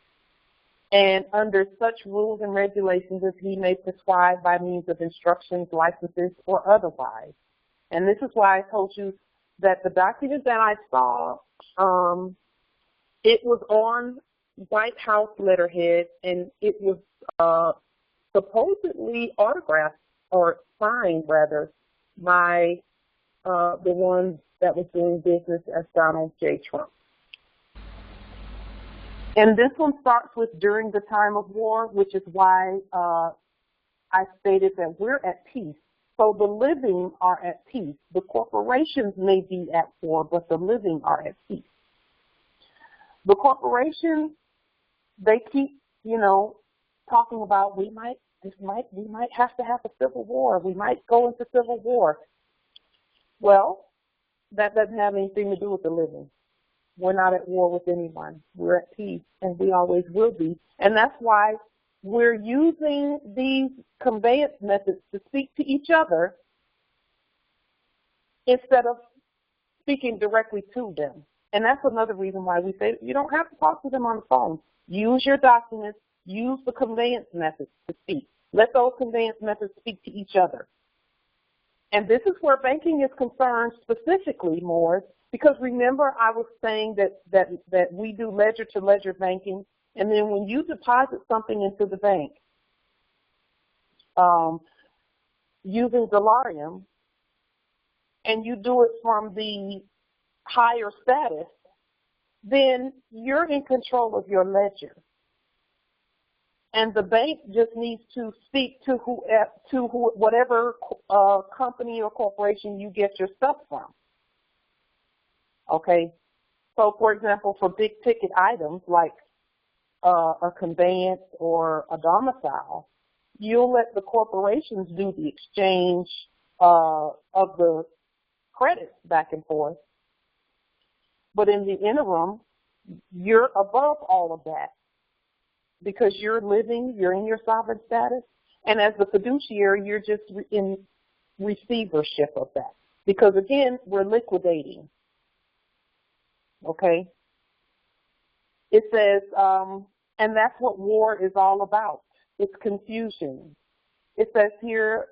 and under such rules and regulations as he may prescribe by means of instructions, licenses, or otherwise. And this is why I told you that the document that I saw, it was on White House letterhead, and it was supposedly autographed, or signed rather, by the one that was doing business as Donald J. Trump. And this one starts with during the time of war, which is why I stated that we're at peace. So the living are at peace. The corporations may be at war, but the living are at peace. The corporations, they keep, talking about we might have to have a civil war. We might go into civil war. Well, that doesn't have anything to do with the living. We're not at war with anyone. We're at peace, and we always will be. And that's why we're using these conveyance methods to speak to each other instead of speaking directly to them. And that's another reason why we say you don't have to talk to them on the phone. Use your documents. Use the conveyance methods to speak. Let those conveyance methods speak to each other. And this is where banking is concerned specifically more, because remember I was saying that we do ledger-to-ledger banking, and then when you deposit something into the bank using Dollarium, and you do it from the higher status, then you're in control of your ledger. And the bank just needs to speak to whatever company or corporation you get your stuff from. Okay? So, for example, for big ticket items like a conveyance or a domicile, you'll let the corporations do the exchange of the credits back and forth. But in the interim, you're above all of that because you're in your sovereign status. And as the fiduciary, you're just in receivership of that. Because, again, we're liquidating. Okay? It says, and that's what war is all about. It's confusion. It says here,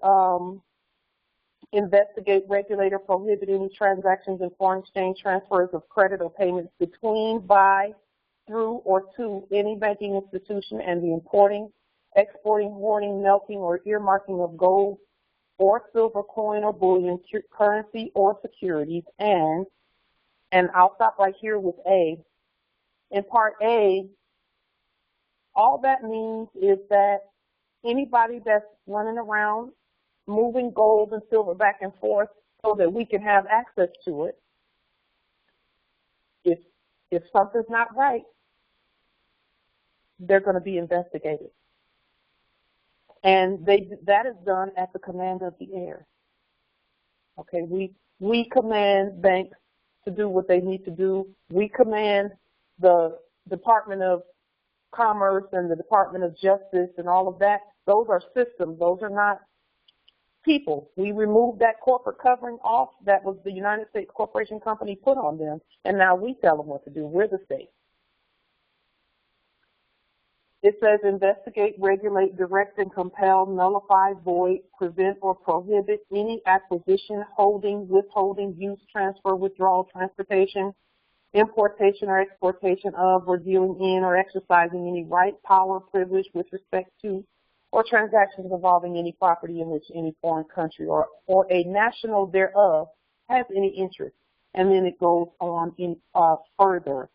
investigate, regulate, or prohibit any transactions in foreign exchange transfers of credit or payments between, by, through, or to any banking institution and the importing, exporting, hoarding, melting, or earmarking of gold or silver coin or bullion, currency or securities, and I'll stop right here with A. In Part A, all that means is that anybody that's running around moving gold and silver back and forth so that we can have access to it, if something's not right, they're going to be investigated. And that is done at the command of the heir. Okay, we command banks to do what they need to do. We command the Department of Commerce and the Department of Justice and all of that. Those are systems. Those are not people. We removed that corporate covering off that was the United States Corporation Company put on them, and now we tell them what to do. We're the state. It says investigate, regulate, direct, and compel, nullify, void, prevent, or prohibit any acquisition, holding, withholding, use, transfer, withdrawal, transportation, importation, or exportation of, or dealing in, or exercising any right, power, privilege with respect to, or transactions involving any property in which any foreign country or a national thereof has any interest. And then it goes on in further,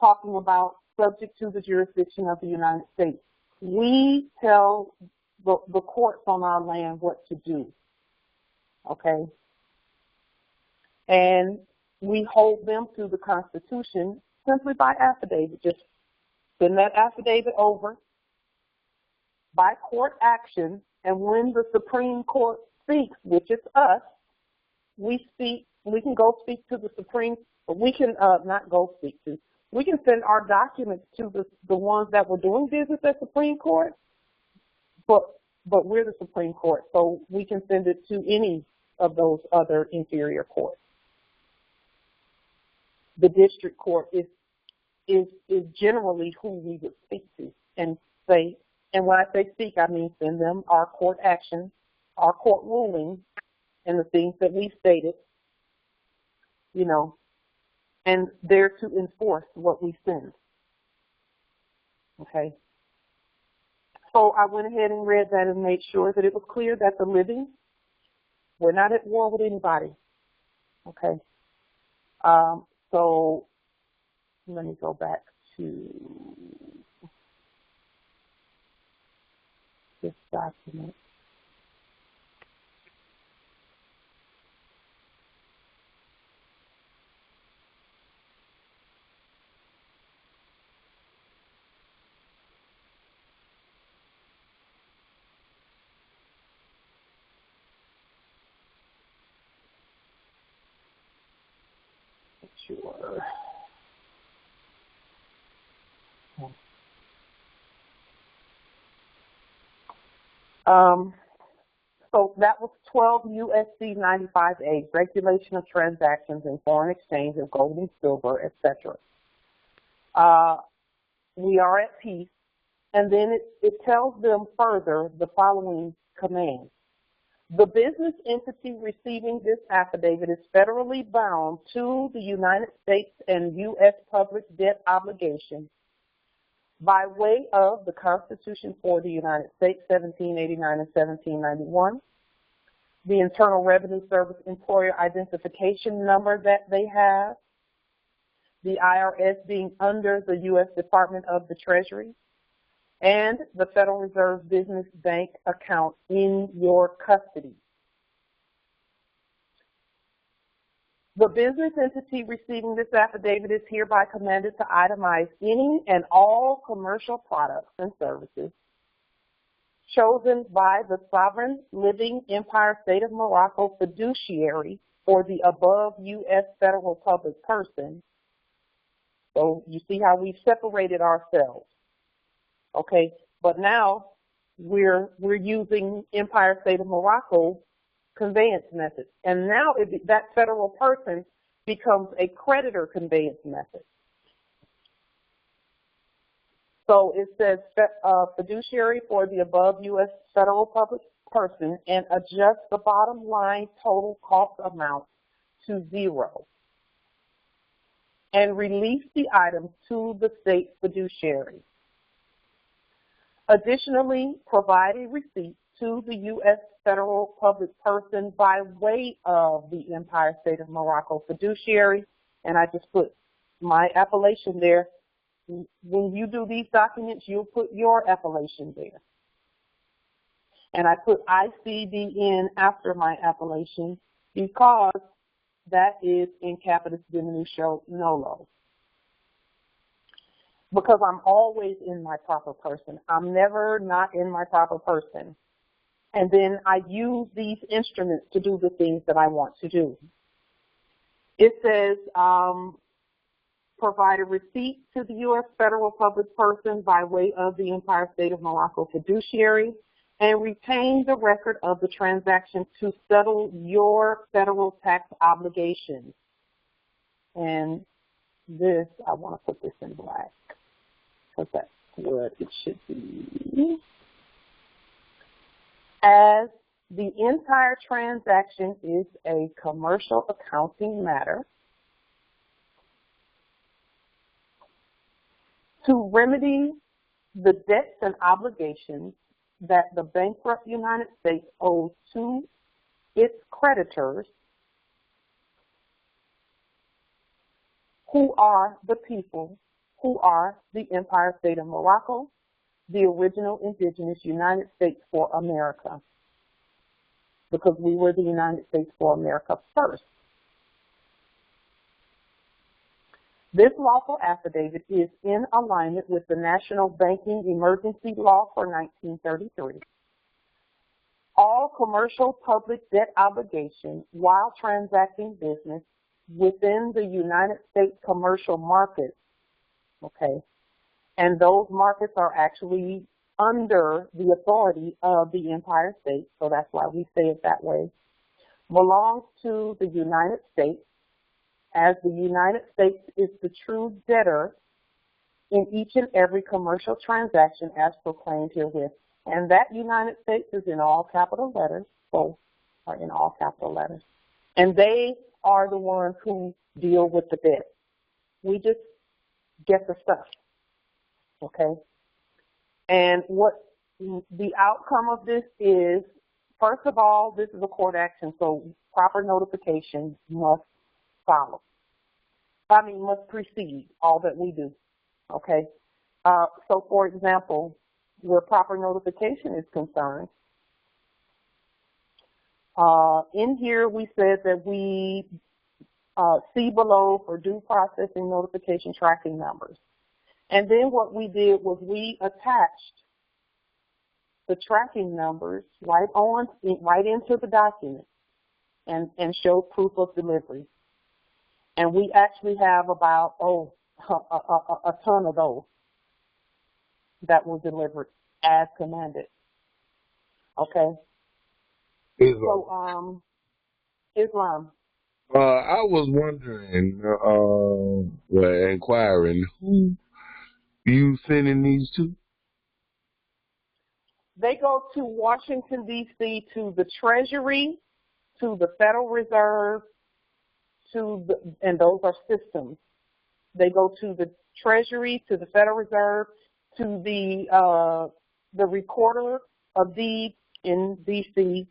talking about subject to the jurisdiction of the United States. We tell the courts on our land what to do, okay? And we hold them to the Constitution simply by affidavit. Just send that affidavit over by court action, and when the Supreme Court speaks, which is us, we can go speak to the Supreme, but we can not go speak to. We can send our documents to the ones that were doing business at Supreme Court, but we're the Supreme Court, so we can send it to any of those other inferior courts. The district court is generally who we would speak to and say, and when I say speak, I mean send them our court action, our court ruling, and the things that we stated, you know, and they're to enforce what we send. Okay? So I went ahead and read that and made sure that it was clear that the living, we're not at war with anybody. Okay? So let me go back to this document. Sure. So that was 12 U.S.C. 95A, regulation of transactions in foreign exchange of gold and silver, etc. We are at peace, and then it tells them further the following command. The business entity receiving this affidavit is federally bound to the United States and U.S. public debt obligations by way of the Constitution for the United States, 1789 and 1791, the Internal Revenue Service employer identification number that they have, the IRS being under the U.S. Department of the Treasury, and the Federal Reserve Business Bank account in your custody. The business entity receiving this affidavit is hereby commanded to itemize any and all commercial products and services chosen by the sovereign living Empire State of Morocco fiduciary or the above U.S. federal public person. So you see how we've separated ourselves. Okay, but now we're using Empire State of Morocco conveyance method. And now that federal person becomes a creditor conveyance method. So it says fiduciary for the above U.S. federal public person and adjust the bottom line total cost amount to 0 and release the items to the state fiduciary. Additionally, provide a receipt to the U.S. federal public person by way of the Empire State of Morocco fiduciary, and I just put my appellation there. When you do these documents, you'll put your appellation there. And I put ICDN after my appellation because that is in capitis, diminutio, nolo. Because I'm always in my proper person. I'm never not in my proper person. And then I use these instruments to do the things that I want to do. It says, provide a receipt to the U.S. federal public person by way of the Empire State of Morocco fiduciary and retain the record of the transaction to settle your federal tax obligations. And this, I want to put this in black because that's what it should be. As the entire transaction is a commercial accounting matter, to remedy the debts and obligations that the bankrupt United States owes to its creditors, who are the people who are the Empire State of Morocco, the original indigenous United States for America, because we were the United States for America first. This lawful affidavit is in alignment with the National Banking Emergency Law for 1933. All commercial public debt obligations while transacting business within the United States commercial markets, okay, and those markets are actually under the authority of the Empire State, so that's why we say it that way, belongs to the United States, as the United States is the true debtor in each and every commercial transaction as proclaimed herewith. And that United States is in all capital letters, both are in all capital letters. And they are the ones who deal with the debt. We just get the stuff, okay? And what the outcome of this is, first of all, this is a court action, so proper notification must follow. Must precede all that we do, okay? So, for example, where proper notification is concerned, in here we said that we see below for due processing notification tracking numbers. And then what we did was we attached the tracking numbers right into the document and showed proof of delivery. And we actually have about, a ton of those that were delivered as commanded. Okay? Islam. So, Islam. I was wondering, inquiring, who you sending these to? They go to Washington, D.C., to the Treasury, to the Federal Reserve, and those are systems. They go to the Treasury, to the Federal Reserve, to the Recorder of Deeds in D.C.,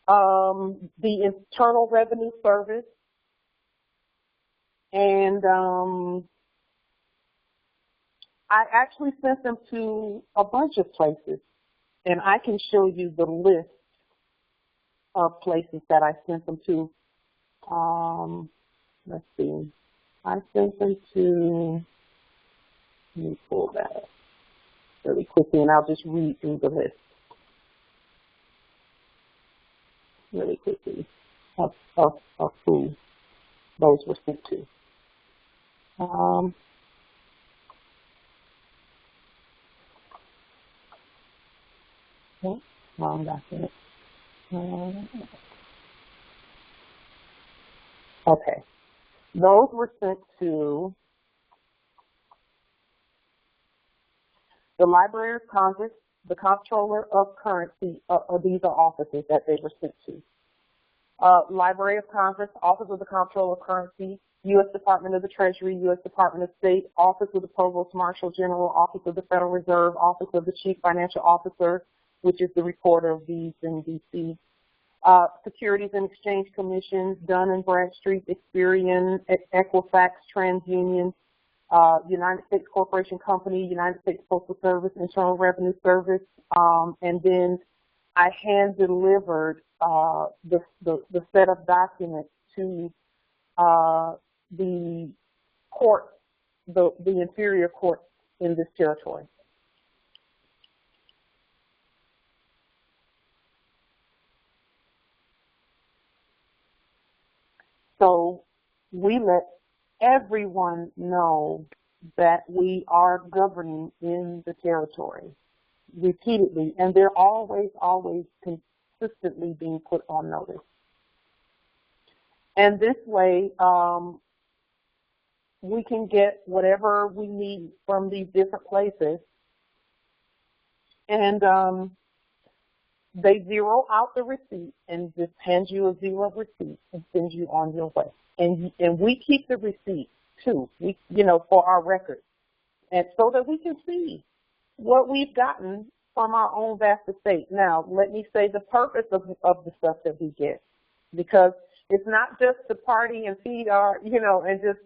the Internal Revenue Service, and I actually sent them to a bunch of places, and I can show you the list of places that I sent them to. Let's see. I sent them to, let me pull that up really quickly, and I'll just read through the list really quickly of who those were sent to. Wrong document. Okay. Those were sent to the Library of Congress, the Comptroller of Currency. These are offices that they were sent to. Library of Congress, Office of the Comptroller of Currency, U.S. Department of the Treasury, U.S. Department of State, Office of the Provost Marshal General, Office of the Federal Reserve, Office of the Chief Financial Officer, which is the reporter of these in D.C., Securities and Exchange Commission, Dun & Bradstreet, Experian, Equifax, TransUnion, United States Corporation Company, United States Postal Service, Internal Revenue Service, and then I hand-delivered the set of documents to the court, the inferior court in this territory. So we let everyone know that we are governing in the territory repeatedly, and they're always consistently being put on notice. And this way, we can get whatever we need from these different places, and they zero out the receipt and just hand you a zero receipt and send you on your way. And we keep the receipt too, for our records, and so that we can see what we've gotten from our own vast estate. Now, let me say the purpose of the stuff that we get, because it's not just to party and feed our, and just,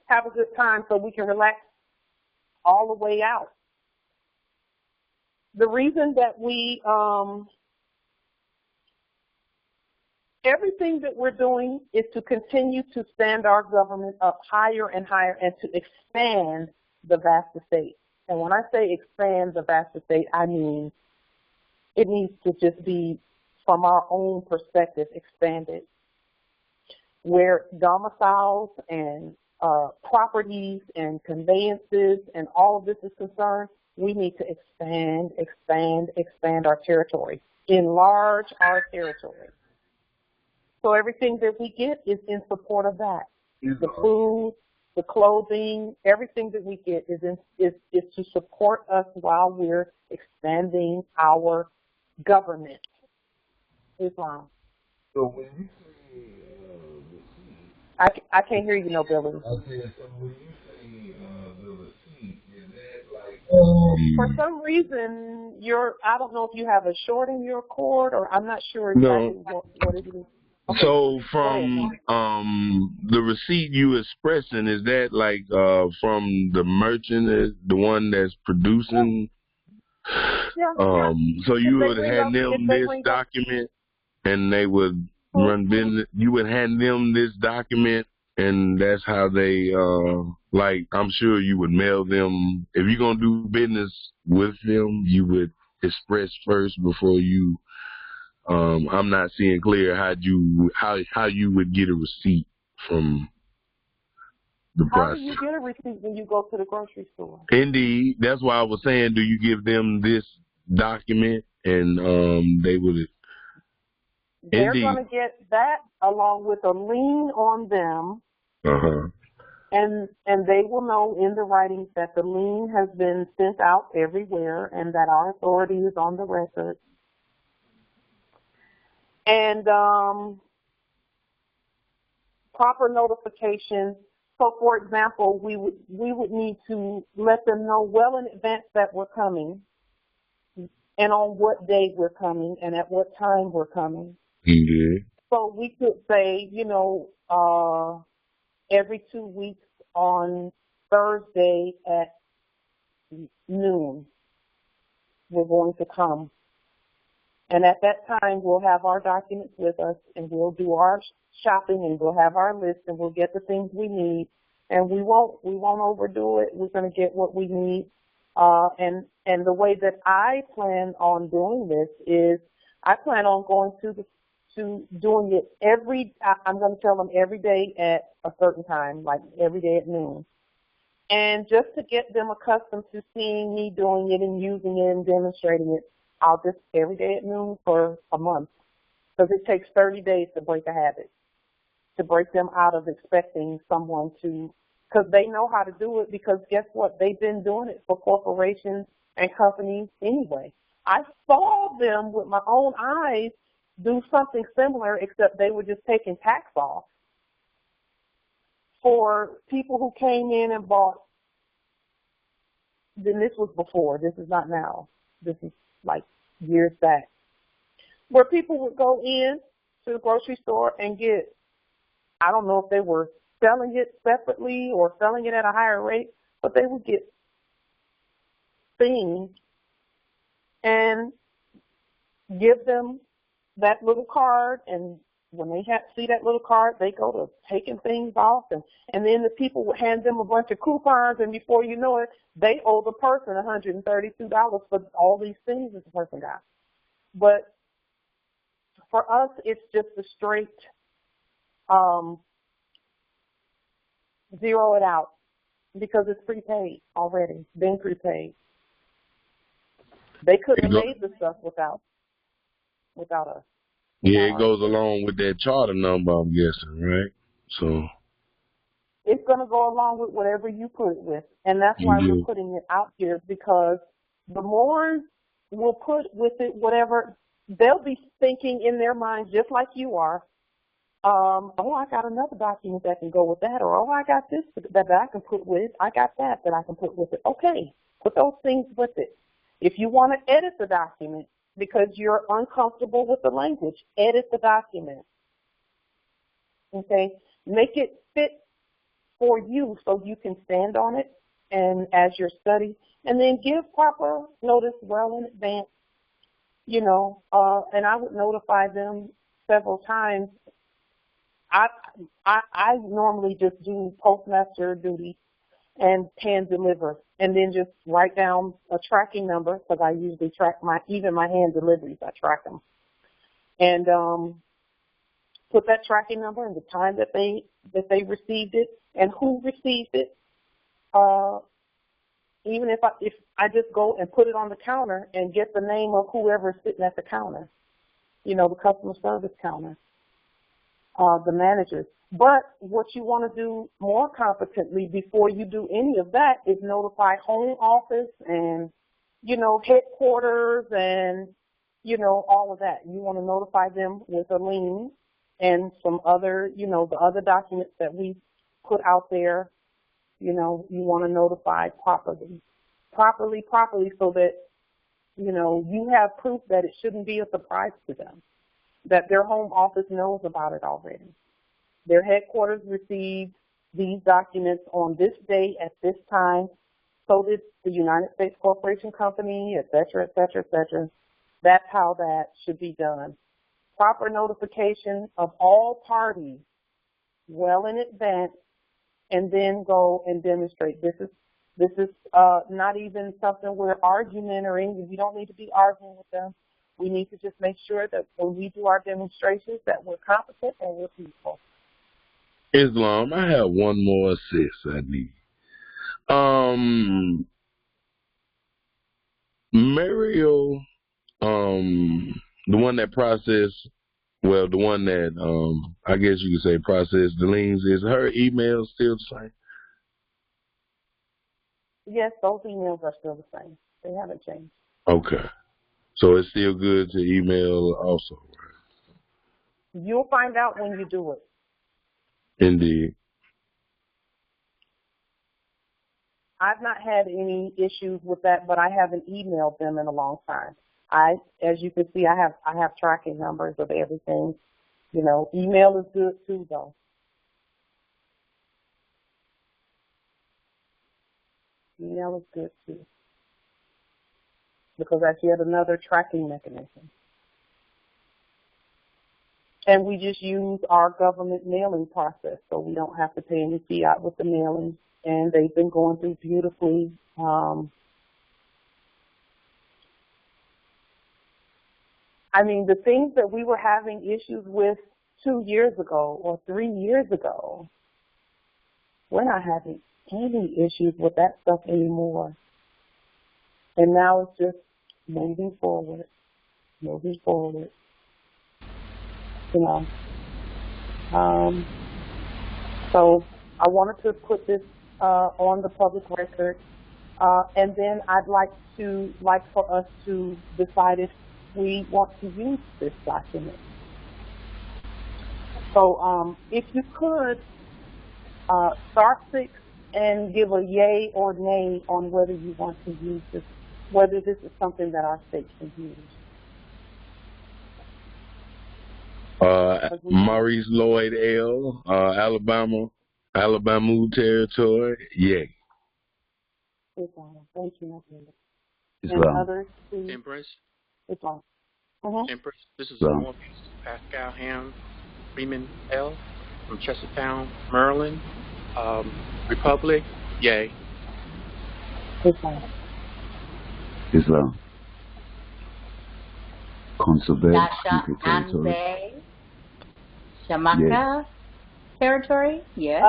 have a good time so we can relax all the way out. The reason that we, everything that we're doing is to continue to stand our government up higher and higher and to expand the vast estate. And when I say expand the vast estate, I mean it needs to just be, from our own perspective, expanded. Where domiciles and properties and conveyances and all of this is concerned, we need to expand our territory, enlarge our territory. So everything that we get is in support of that. The food, the clothing, everything that we get is to support us while we're expanding our government. Islam. So when you say I can't hear you, no, Billy. I said, so when you say the receipt, is that like for some reason I don't know if you have a short in your cord, or I'm not sure exactly what it is. Okay. So from the receipt you expressing, is that like from the merchant, the one that's producing? Yeah. So you would hand them this document, and they would run business. You would hand them this document, and that's how they like. I'm sure you would mail them. If you're gonna do business with them, you would express first before you. I'm not seeing clear how you would get a receipt from the process. How do you get a receipt when you go to the grocery store? Indeed, that's why I was saying, do you give them this document and they would? They're going to get that along with a lien on them, and they will know in the writings that the lien has been sent out everywhere and that our authority is on the record. And proper notification. So, for example, we would need to let them know well in advance that we're coming. and on what day we're coming and at what time we're coming. Yeah. So we could say, every 2 weeks on Thursday at noon, we're going to come. And at that time, we'll have our documents with us, and we'll do our shopping, and we'll have our list, and we'll get the things we need. And we won't overdo it. We're going to get what we need. And the way that I plan on doing this is I plan on going to doing it I'm going to tell them every day at a certain time, like every day at noon. And just to get them accustomed to seeing me doing it and using it and demonstrating it, I'll just every day at noon for a month, because it takes 30 days to break a habit, to break them out of expecting someone to, because they know how to do it, because guess what? They've been doing it for corporations and companies anyway. I saw them with my own eyes do something similar, except they were just taking tax off for people who came in and bought. Then this was before. This is not now. This is like years back, where people would go in to the grocery store and get, I don't know if they were selling it separately or selling it at a higher rate, but they would get things and give them that little card, and when they see that little card, they go to taking things off, and then the people would hand them a bunch of coupons, and before you know it, they owe the person $132 for all these things that the person got. But for us, it's just a straight zero it out, because it's prepaid already, been prepaid. They couldn't have made the stuff without us. Yeah, it goes along with that charter number, I'm guessing, right? So it's going to go along with whatever you put it with, and that's why we're putting it out here, because the more we'll put with it, whatever, they'll be thinking in their mind just like you are. Oh, I got another document that can go with that, or oh, I got this that I can put with. I got that I can put with it. Okay, put those things with it. If you want to edit the document because you're uncomfortable with the language, edit the document. Okay, make it fit for you so you can stand on it and as your study, and then give proper notice well in advance. And I would notify them several times. I normally just do postmaster duty and hand deliver, and then just write down a tracking number, because I usually track even my hand deliveries, I track them. And put that tracking number and the time that they received it and who received it. Even if I just go and put it on the counter and get the name of whoever's sitting at the counter, the customer service counter, the managers. But what you want to do more competently before you do any of that is notify home office and, headquarters and, all of that. You want to notify them with a lien and some other, the other documents that we put out there. You want to notify properly, so that, you have proof that it shouldn't be a surprise to them, that their home office knows about it already. Their headquarters received these documents on this day at this time. So did the United States Corporation Company, et cetera, et cetera, et cetera. That's how that should be done. Proper notification of all parties well in advance, and then go and demonstrate. This is not even something we're arguing or anything. We don't need to be arguing with them. We need to just make sure that when we do our demonstrations that we're competent and we're peaceful. Islam, I have one more assist I need. Mariel, the one that processed, the one that, I guess you could say processed the liens, is her email still the same? Yes, those emails are still the same. They haven't changed. Okay. So it's still good to email also, right? You'll find out when you do it. Indeed. I've not had any issues with that, but I haven't emailed them in a long time. As you can see, I have tracking numbers of everything. You know, email is good too, though. Email is good too, because that's yet another tracking mechanism. And we just use our government mailing process, so we don't have to pay any fiat with the mailing. And they've been going through beautifully. I mean, the things that we were having issues with 2 years ago or 3 years ago, we're not having any issues with that stuff anymore. And now it's just moving forward, you know. So I wanted to put this on the public record, and then I'd like for us to decide if we want to use this document. So if you could start 6 and give a yay or nay on whether you want to use this, whether this is something that our state can use. Maurice Lloyd L., Alabama territory, yay. Thank you, And others, please. Empress. Empress, this is Northeast Pascal Ham Freeman L. from Chestertown, Maryland. Republic, yay. Islam. Consulate, Dasha territory. Shamaka territory, yes.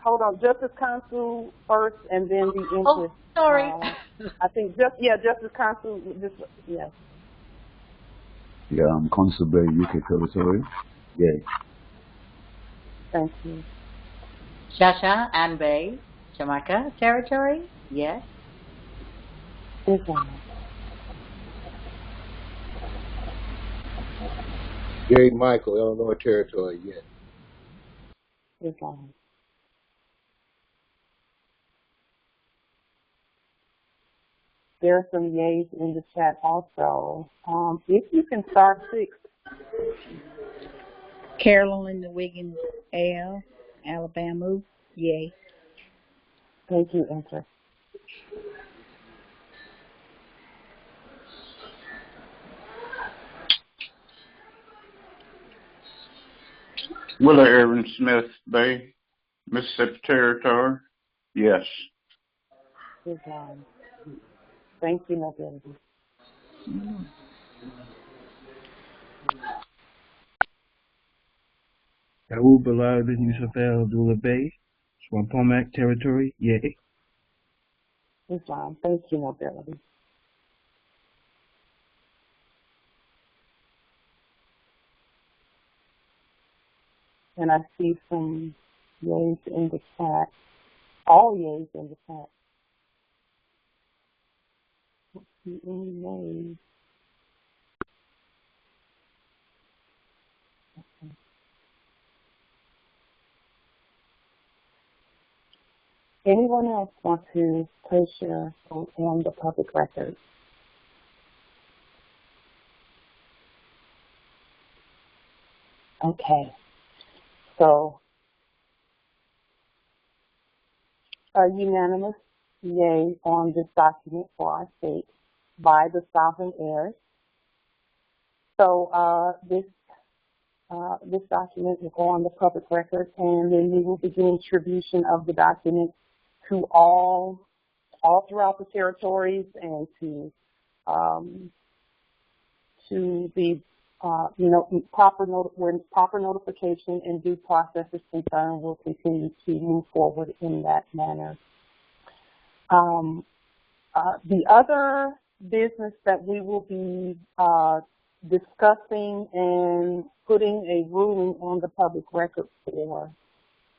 Hold on, Justice Consul first, and then the interest. Oh, sorry. I think Justice Consul. Yes. Yeah, Consulate, UK territory. Yay. Thank you. Shasha and Bay, Shamaka territory, yes. J. Michael, Illinois territory, yes. There are some yays in the chat also. If you can start 6. Carolyn Wiggins L., Alabama, yay. Thank you, Enter. Willa Irvin Smith Bay, Mississippi Territory, yes. Good job. Thank you, Mobility. Daoud Bilal bin Yusuf El Abdullah Bay, Swampomag territory, yay. Good job. Thank you, Mobility. And I see some yays in the chat. All yays in the chat. Let's see any nays. Okay. Anyone else want to place your vote on the public record? Okay. So, a unanimous yay on this document for our state by the sovereign heirs. So this document will go on the public record, and then we will begin distribution of the document to all throughout the territories and to the when proper notification and due process is concerned, we'll continue to move forward in that manner. The other business that we will be discussing and putting a ruling on the public record for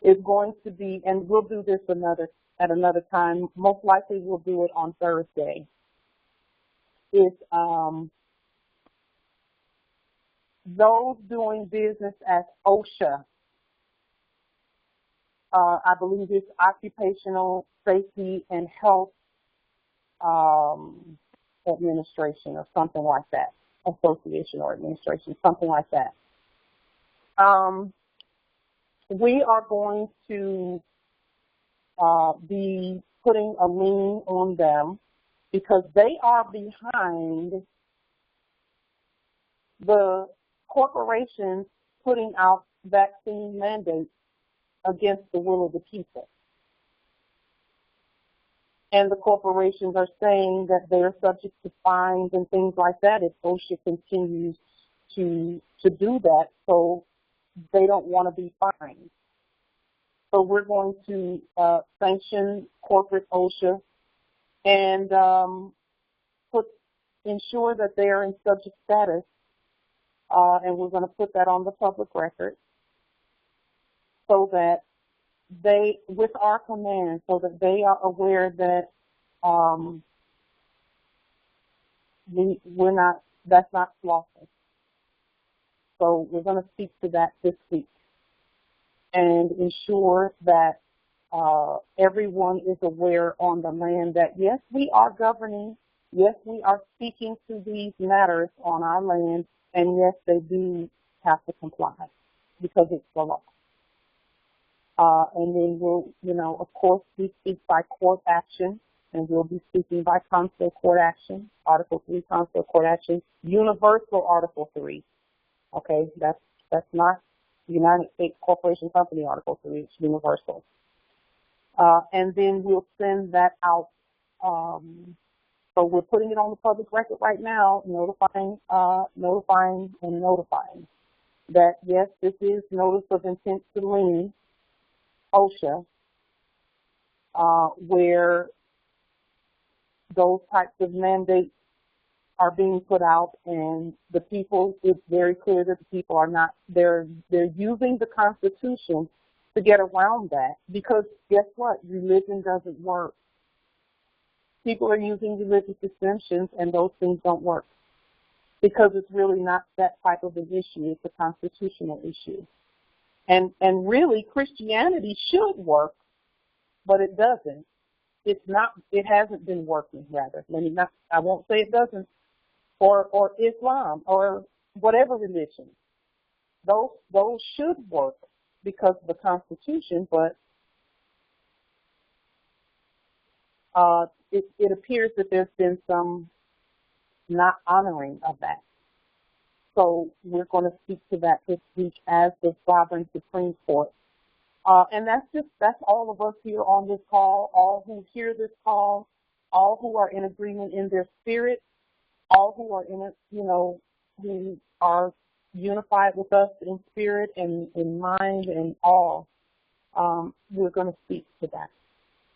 is going to be, and we'll do this at another time, most likely we'll do it on Thursday, is those doing business as OSHA. I believe it's Occupational Safety and Health administration or something like that, association or administration, something like that. We are going to be putting a lien on them because they are behind the corporations putting out vaccine mandates against the will of the people. And the corporations are saying that they're subject to fines and things like that if OSHA continues to do that, so they don't want to be fined. So we're going to sanction corporate OSHA and ensure that they are in subject status, and we're going to put that on the public record so that they, with our command, so that they are aware that that's not lawful. So we're going to speak to that this week and ensure that everyone is aware on the land that, yes, we are governing, yes, we are speaking to these matters on our land, and yes, they do have to comply because it's the law. And then we'll, of course, we speak by court action, and we'll be speaking by consular court action, Article 3 consular court action, universal Article 3. Okay, that's not the United States Corporation Company Article 3, it's universal. And then we'll send that out. So we're putting it on the public record right now, notifying that, yes, this is notice of intent to lien, OSHA, where those types of mandates are being put out, and the people, it's very clear that the people are not, they're using the Constitution to get around that, because guess what? Religion doesn't work. People are using religious exemptions, and those things don't work because it's really not that type of an issue. It's a constitutional issue. And really, Christianity should work, but it doesn't. It hasn't been working, rather. I won't say it doesn't, or Islam, or whatever religion. Those should work because of the Constitution, but it appears that there's been some not honoring of that. So we're going to speak to that this week as the Sovereign Supreme Court. And that's all of us here on this call, all who hear this call, all who are in agreement in their spirit, all who are who are unified with us in spirit and in mind and all. We're going to speak to that.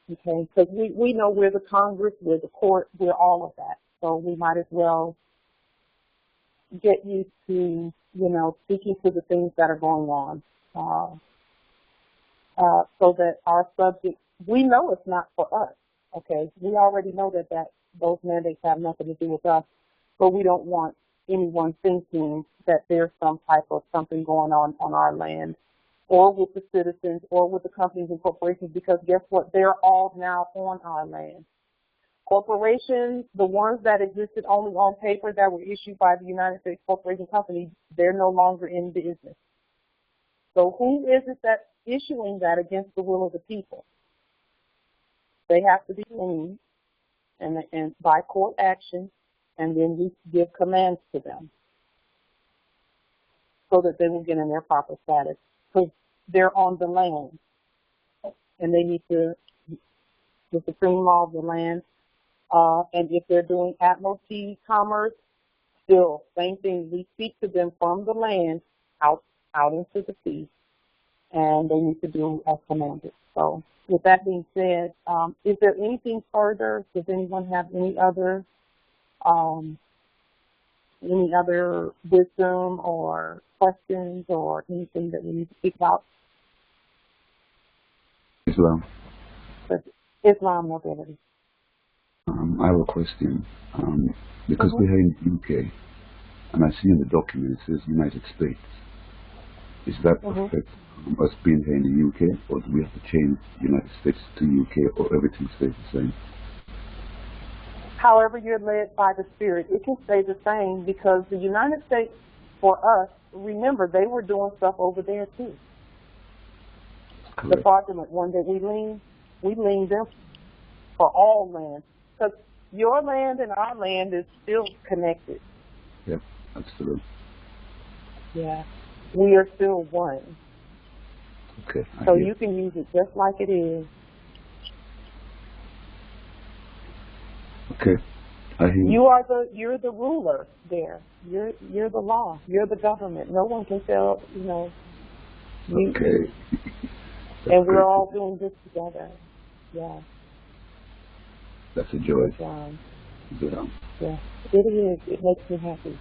Okay, because we know we're the Congress, we're the court, we're all of that. So we might as well get used to, speaking to the things that are going on, so that our subjects, we know it's not for us. Okay, we already know that those mandates have nothing to do with us, but we don't want anyone thinking that there's some type of something going on our land, or with the citizens, or with the companies and corporations, because guess what? They're all now on our land. Corporations, the ones that existed only on paper that were issued by the United States Corporation Company, they're no longer in business. So who is it that's issuing that against the will of the people? They have to be liened and by court action, and then we give commands to them so that they will get in their proper status. Because they're on the land, and they need the supreme law of the land. And if they're doing admiralty commerce, still, same thing. We speak to them from the land out into the sea, and they need to do as commanded. So with that being said, is there anything further? Does anyone have any other wisdom or questions or anything that we need to speak about? Islam. Islam mobility. I have a question. Because we're here in the UK, and I see in the document it says United States. Is that affect us being here in the UK, or do we have to change United States to UK, or everything stays the same? however you're led by the Spirit, it can stay the same because the United States, for us, remember, they were doing stuff over there too. Correct. The fraudulent one that we lean them for all land. Because your land and our land is still connected. Yep, absolutely. Yeah. We are still one. Okay. So you can use it just like it is. Okay. I hear you. You're the ruler there. You're the law. You're the government. No one can tell, Okay. And we're all doing this together. Yeah. That's a joy. Yeah. Yeah. Yeah. It is. It makes me happy.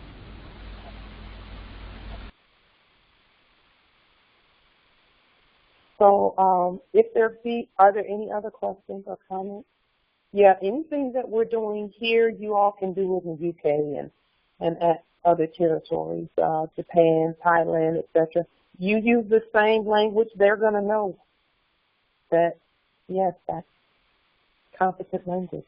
So, are there any other questions or comments? Yeah, anything that we're doing here, you all can do it in the UK and at other territories, Japan, Thailand, etc. You use the same language, they're going to know that, yes, that's competent language.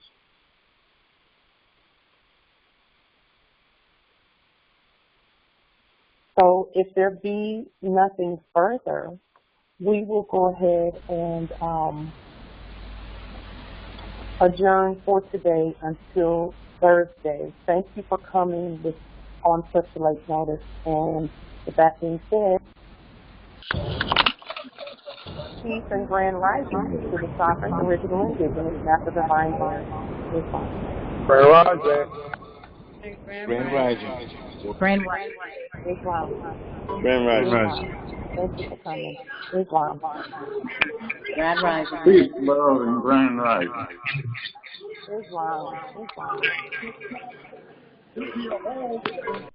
So if there be nothing further, we will go ahead and adjourn for today until Thursday. Thank you for coming on such a late notice. And with that being said, peace and grand rising to the sovereign, original, indigenous, master divine being. Grand rising. Grand Rising. Grand Rising. Islam. Grand Rising. Thank you for coming. Islam. Grand Rising. Peace, love, and grand rising. Islam. Islam.